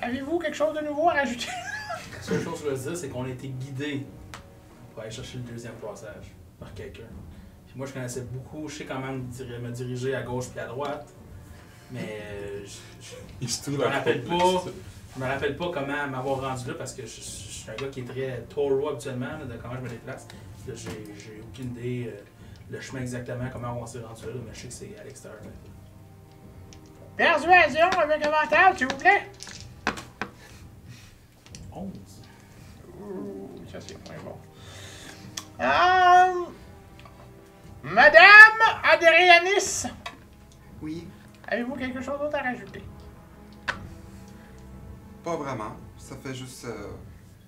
Avez-vous quelque chose de nouveau à rajouter? La seule chose que je veux dire, c'est qu'on a été guidés pour aller chercher le deuxième passage par quelqu'un. Puis moi, je connaissais beaucoup, je sais quand même me diriger à gauche puis à droite, mais je me rappelle pas. Je me rappelle pas comment m'avoir rendu là parce que je suis un gars qui est très Toro habituellement, là, de comment je me déplace. Là, j'ai aucune idée le chemin exactement, comment on s'est rendu là, mais je sais que c'est à l'extérieur. Persuasion avec avantage, s'il vous plaît! 11. Ouh, ça c'est moins bon. Madame Adrianis, Oui, avez-vous quelque chose d'autre à rajouter? pas vraiment. Ça fait juste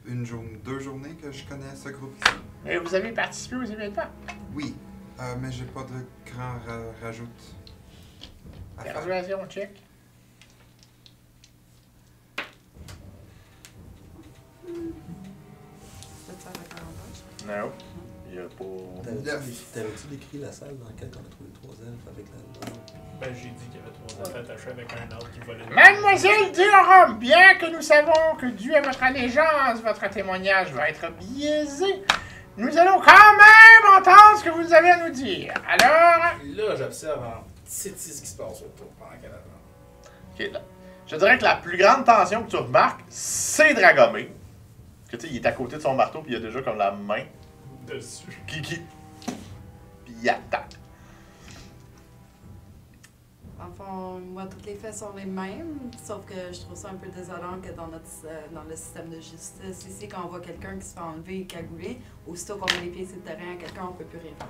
2 journées que je connais ce groupe-ci. Et vous avez participé aux événements? Oui, mais j'ai pas de grand rajout à faire. Persuasion, check. C'est ça avec avantage? Non. Il y a pas... T'avais-tu décrit la salle dans laquelle on a trouvé 3 elfes avec la lampe? Ben, j'ai dit qu'il y avait 3 elfes attachés avec un autre qui volait. Mademoiselle Durham, bien que nous savons que dû à votre allégeance, votre témoignage va être biaisé, nous allons quand même entendre ce que vous avez à nous dire. Alors... Là, j'observe en petit ce qui se passe autour pendant qu'elle attend. Ok, là. Je dirais que la plus grande tension que tu remarques, c'est Dragomir. Que tu sais, il est à côté de son marteau, puis il a déjà comme la main Dessus. qui... Puis il attaque. En fond, moi, toutes les faits sont les mêmes, sauf que je trouve ça un peu désolant que dans le système de justice, ici, quand on voit quelqu'un qui se fait enlever et cagouler, aussitôt qu'on met les pieds sur le terrain à quelqu'un, on peut plus rien faire.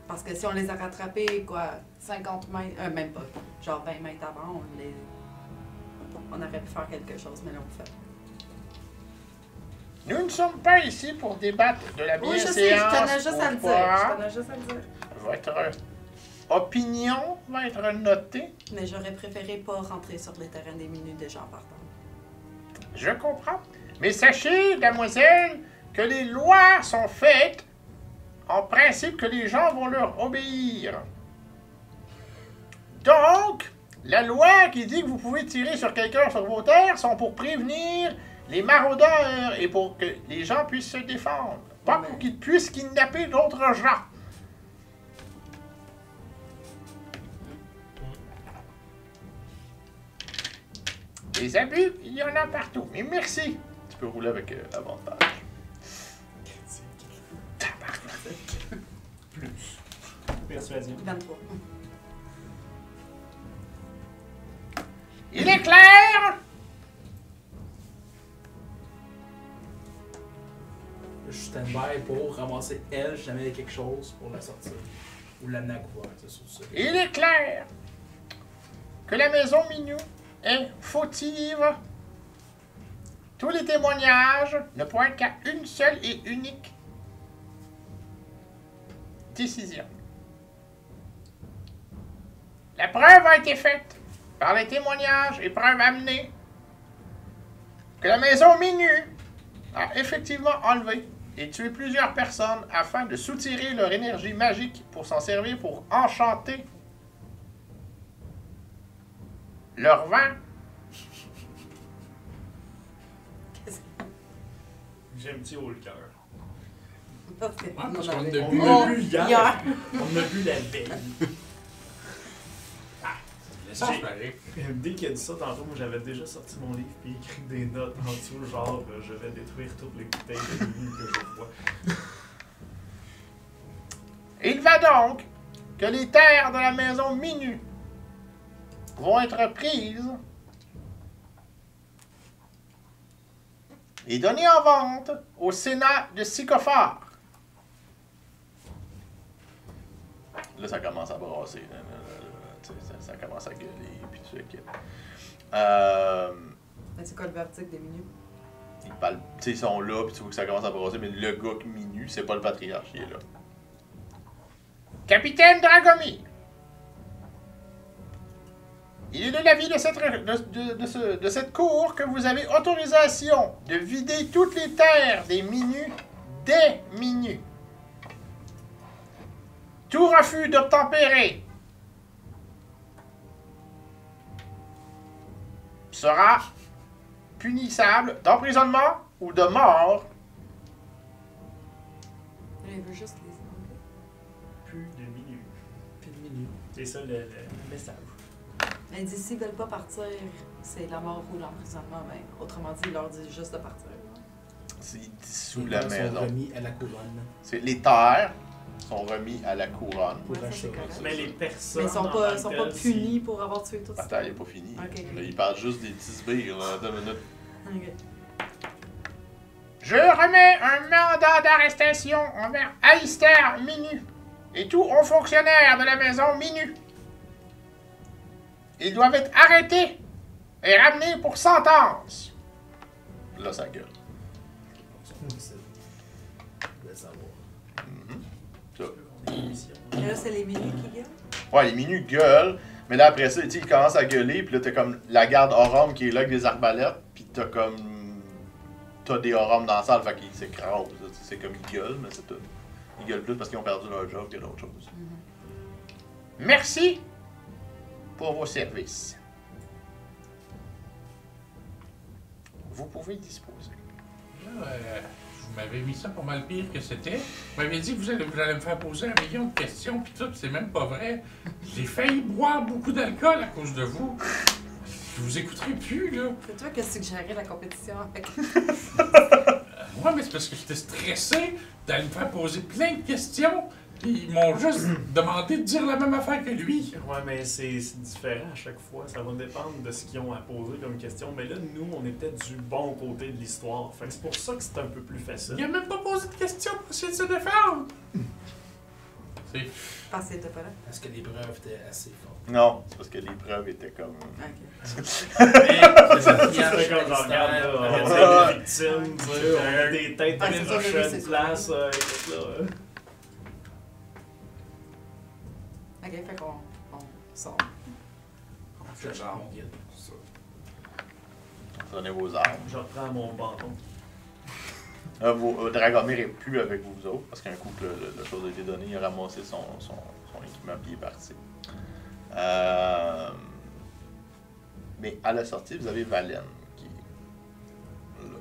Parce que si on les a rattrapés, quoi, 50 mètres, même pas, genre 20 mètres avant, on aurait pu faire quelque chose, mais là, on le fait. Nous ne sommes pas ici pour débattre de la Oui, je bienséance. sais, je tenais juste à le ou dire. pas. Je tenais juste à le dire. Votre opinion va être notée. Mais j'aurais préféré pas rentrer sur les terrains des minutes des gens partant. Je comprends. Mais sachez, mademoiselle, que les lois sont faites en principe que les gens vont leur obéir. Donc, la loi qui dit que vous pouvez tirer sur quelqu'un sur vos terres sont pour prévenir les maraudeurs et pour que les gens puissent se défendre. Pas pour qu'ils puissent kidnapper d'autres gens. Les abus, il y en a partout. Mais merci. Tu peux rouler avec avantage. Plus. Persuasion. 23. Il est clair! Je suis stand-by pour ramasser elle, si jamais il y a quelque chose pour la sortir. Ou l'amener à couvert, c'est sûr ça. Il est clair que la maison Minou est fautive. Tous les témoignages ne pointent qu'à une seule et unique décision. La preuve a été faite par les témoignages et preuves amenées que la maison Minou a effectivement enlevé et tué plusieurs personnes afin de soutirer leur énergie magique pour s'en servir pour enchanter leur vent. J'ai un petit haut le cœur. Parce que parce on qu'on avait- a On bu. a bu hier. Hier. On a bu la veille. Laisse-moi parler. Dès qu'il a dit ça, tantôt, moi j'avais déjà sorti mon livre et écrit des notes en dessous, genre je vais détruire toutes les bouteilles de minuit que je vois. Il va donc que les terres de la maison Minu vont être prises et données en vente au Sénat de Sycophare. Là, ça commence à brasser. Là, ça commence à gueuler. Puis tout ça. Mais c'est quoi le verdict des minutes? Ils parlent, tu sais, ils sont là, puis tu vois que ça commence à brasser, mais le gars qui Minu, c'est pas le patriarche, il est là. Capitaine Dragomir, il est de l'avis de cette cour que vous avez autorisation de vider toutes les terres des Minus dès minuit. Tout refus d'obtempérer sera punissable d'emprisonnement ou de mort. Il veut juste les enlever. Plus de minuit. Puis de minutes. C'est ça le message. Mais il dit s'ils veulent pas partir, c'est la mort ou l'emprisonnement. Mais autrement dit, il leur dit juste de partir. C'est dissous Les la gens sont maison. remis à la couronne. Les terres sont remis à la couronne. Pour Ouais, ça, acheter. c'est correct. Mais les personnes. Mais ils sont en pas, tant sont que pas telles, punis pour avoir tué tout ça. Attends, il n'est pas fini. Ok. Là, il parle juste des petits sbires, là. 2 minutes. Ok. Je remets un mandat d'arrestation envers Alistair Minu et tous hauts fonctionnaires de la maison Minu. Ils doivent être arrêtés et ramenés pour sentence. Là, ça gueule. Je voulais savoir. Ça. Et là, c'est les minutes qui gueulent. Ouais, les Minu gueulent, mais là, après ça, tu sais, ils commencent à gueuler, puis là, t'as comme la garde Orum qui est là avec des arbalètes, puis t'as comme... T'as des Orum dans la salle, fait qu'ils s'écrasent. Là, c'est comme ils gueulent, mais c'est tout. Ils gueulent plus parce qu'ils ont perdu leur job que d'autres choses. Merci pour vos services. Vous pouvez disposer. Là, vous m'avez mis ça pour mal pire que c'était. Vous m'avez dit que vous allez me faire poser 1 million de questions, pis tout, c'est même pas vrai. J'ai failli boire beaucoup d'alcool à cause de vous. Je vous écouterai plus, là. C'est toi qui as suggéré la compétition avec. Ouais, mais c'est parce que j'étais stressé d'aller me faire poser plein de questions. Ils m'ont juste demandé de dire la même affaire que lui. Ouais, mais c'est différent à chaque fois. Ça va dépendre de ce qu'ils ont à poser comme question. Mais là, nous, on est peut-être du bon côté de l'histoire. Fait que c'est pour ça que c'est un peu plus facile. Il a même pas posé de questions pour essayer de se défendre. C'est... Parce que t'étais pas là. Parce que l'épreuve était assez forte. Non, c'est parce que l'épreuve était comme. Ok. C'est comme dans regarde là, des victimes, tu sais, des têtes Ah, c'est ça, de j'ai vu, c'est ça. place, écoute, là. Ok, fait qu'on sort. Je cherche mon guide. Ça. Prenez vos armes. Je reprends mon bâton. Dragomir est plus avec vous autres, parce qu'un coup que le chose a été donné, il a ramassé son équipement puis il est parti. Mais à la sortie, vous avez Valen qui est là.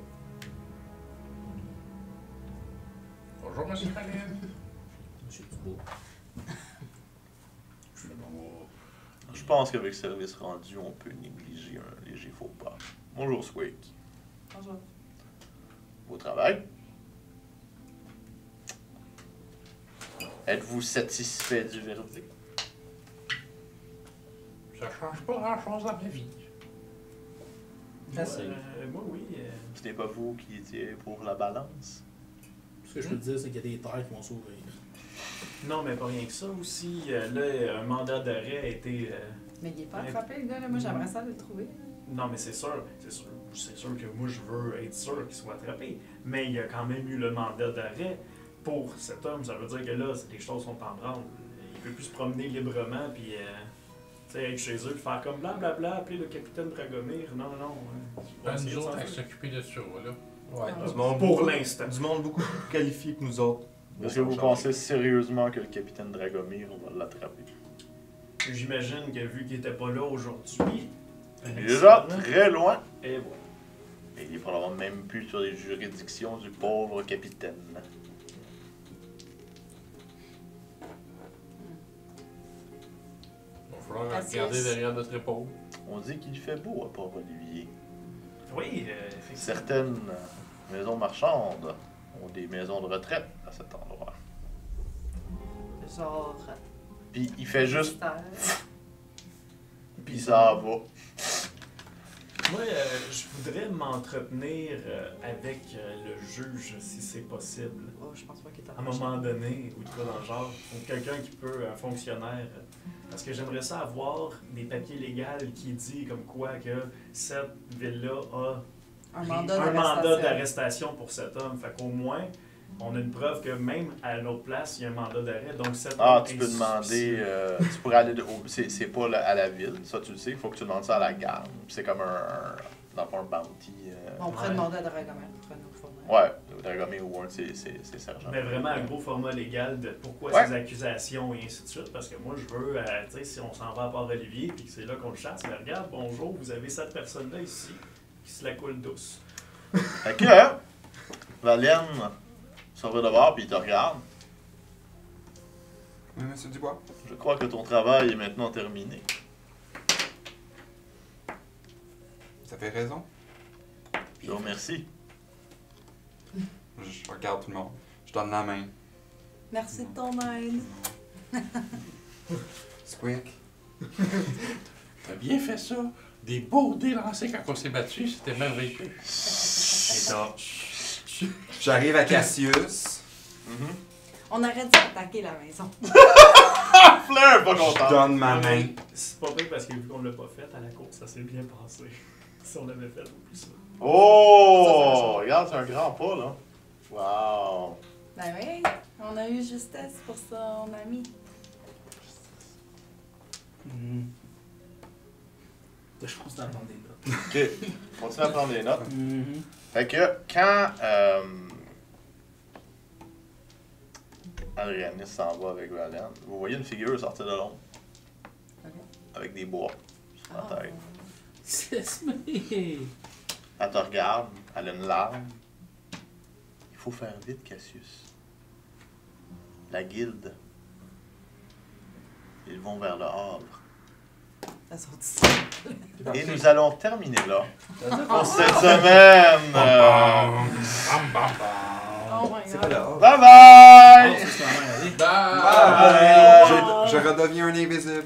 Bonjour, monsieur Valène. Monsieur Dubois. Je pense qu'avec service rendu, on peut négliger un léger faux pas. Bonjour, Squeak. Bonjour. Beau travail. Êtes-vous satisfait du verdict? Ça change pas grand-chose dans ma vie. Assez. Moi, oui. Ce n'est pas vous qui étiez pour la balance? Ce que je peux te dire, c'est qu'il y a des terres qui vont s'ouvrir. Non, mais pas rien que ça aussi. Là, un mandat d'arrêt a été... Mais il est pas attrapé, le gars, là. Moi, j'aimerais ça le trouver. Non, mais c'est sûr que moi, je veux être sûr qu'il soit attrapé. Mais il y a quand même eu le mandat d'arrêt pour cet homme. Ça veut dire que là, les choses sont en branle. Il peut plus se promener librement, puis tu sais, être chez eux, puis faire comme blablabla, appeler le capitaine Dragomir. Non. Nous autres, à s'occuper de ça, là. Ouais, Ah. du monde Pour beaucoup- l'instant. Du monde beaucoup plus qualifié que nous autres. Est-ce que vous pensez sérieusement que le capitaine Dragomir va l'attraper? J'imagine que vu qu'il était pas là aujourd'hui... Il est déjà très loin. Et voilà. Et il est probablement même plus sur les juridictions du pauvre capitaine. Il va falloir Cassius. regarder derrière notre épaule. On dit qu'il fait beau à Port-Olivier. Oui, effectivement. Certaines maisons marchandes ont des maisons de retraite à cet endroit. Genre. Puis il fait juste, mystère. puis ça va. Moi, je voudrais m'entretenir avec le juge, si c'est possible. Oh, je pense pas qu'il est À un moment donné, ou tout dans le genre, ou quelqu'un qui peut, un fonctionnaire. Parce que j'aimerais ça avoir des papiers légaux qui dit comme quoi que cette ville-là a Un pris mandat un mandat d'arrestation. d'arrestation pour cet homme. Fait qu'au moins, on a une preuve que même à l'autre place, il y a un mandat d'arrêt. Donc cet Ah, homme tu est peux demander, suspicieux. tu pourrais aller, c'est pas à la ville, ça tu le sais, il faut que tu demandes ça à la garde. C'est comme dans le fond, un bounty. On pourrait Ouais. demander à Dragomir pour nous fournir. Ouais, le Dragomir ou un de ses sergents. Mais vraiment un gros format légal de pourquoi Ouais. ces accusations et ainsi de suite. Parce que moi, je veux, tu sais, si on s'en va à Port-Olivier puis que c'est là qu'on le chasse, mais regarde, bonjour, vous avez cette personne-là ici qui se la coule douce. Fait que, hein, Valène sort de bord puis il te regarde. Oui, monsieur Dubois. Je crois que ton travail est maintenant terminé. Vous avez raison. Je vous remercie. Je regarde tout le monde. Je donne la main. Merci de ton aide. Squeak. T'as bien fait ça. Des beaux dés lancés quand on s'est battu, c'était merveilleux. Et donc, J'arrive à Cassius. On aurait dû attaquer la maison. Fleur, pas Je content. donne ma main. C'est pas vrai parce que vu qu'on l'a pas fait à la course, ça s'est bien passé. Si on l'avait fait, oublie ça. Oh! Regarde, c'est un grand pas, là. Wow! Ben oui, on a eu justesse pour son ami. Je pense d'entendre des notes. Ok, continue à prendre des notes. Mhm. Fait que quand Adrianis s'en va avec Valen, vous voyez une figure sortir de l'ombre. Ok. Avec des bois sur la tête. Sesame! Elle te regarde, elle a une larme faut faire vite, Cassius. La guilde. Ils vont vers le Havre. Elles sont ici. Et nous allons terminer là pour cette semaine. Oh my C'est pas god. là. Oh. Bye bye! Oh, c'est quand même, allez. Bye! Je redeviens un invisible.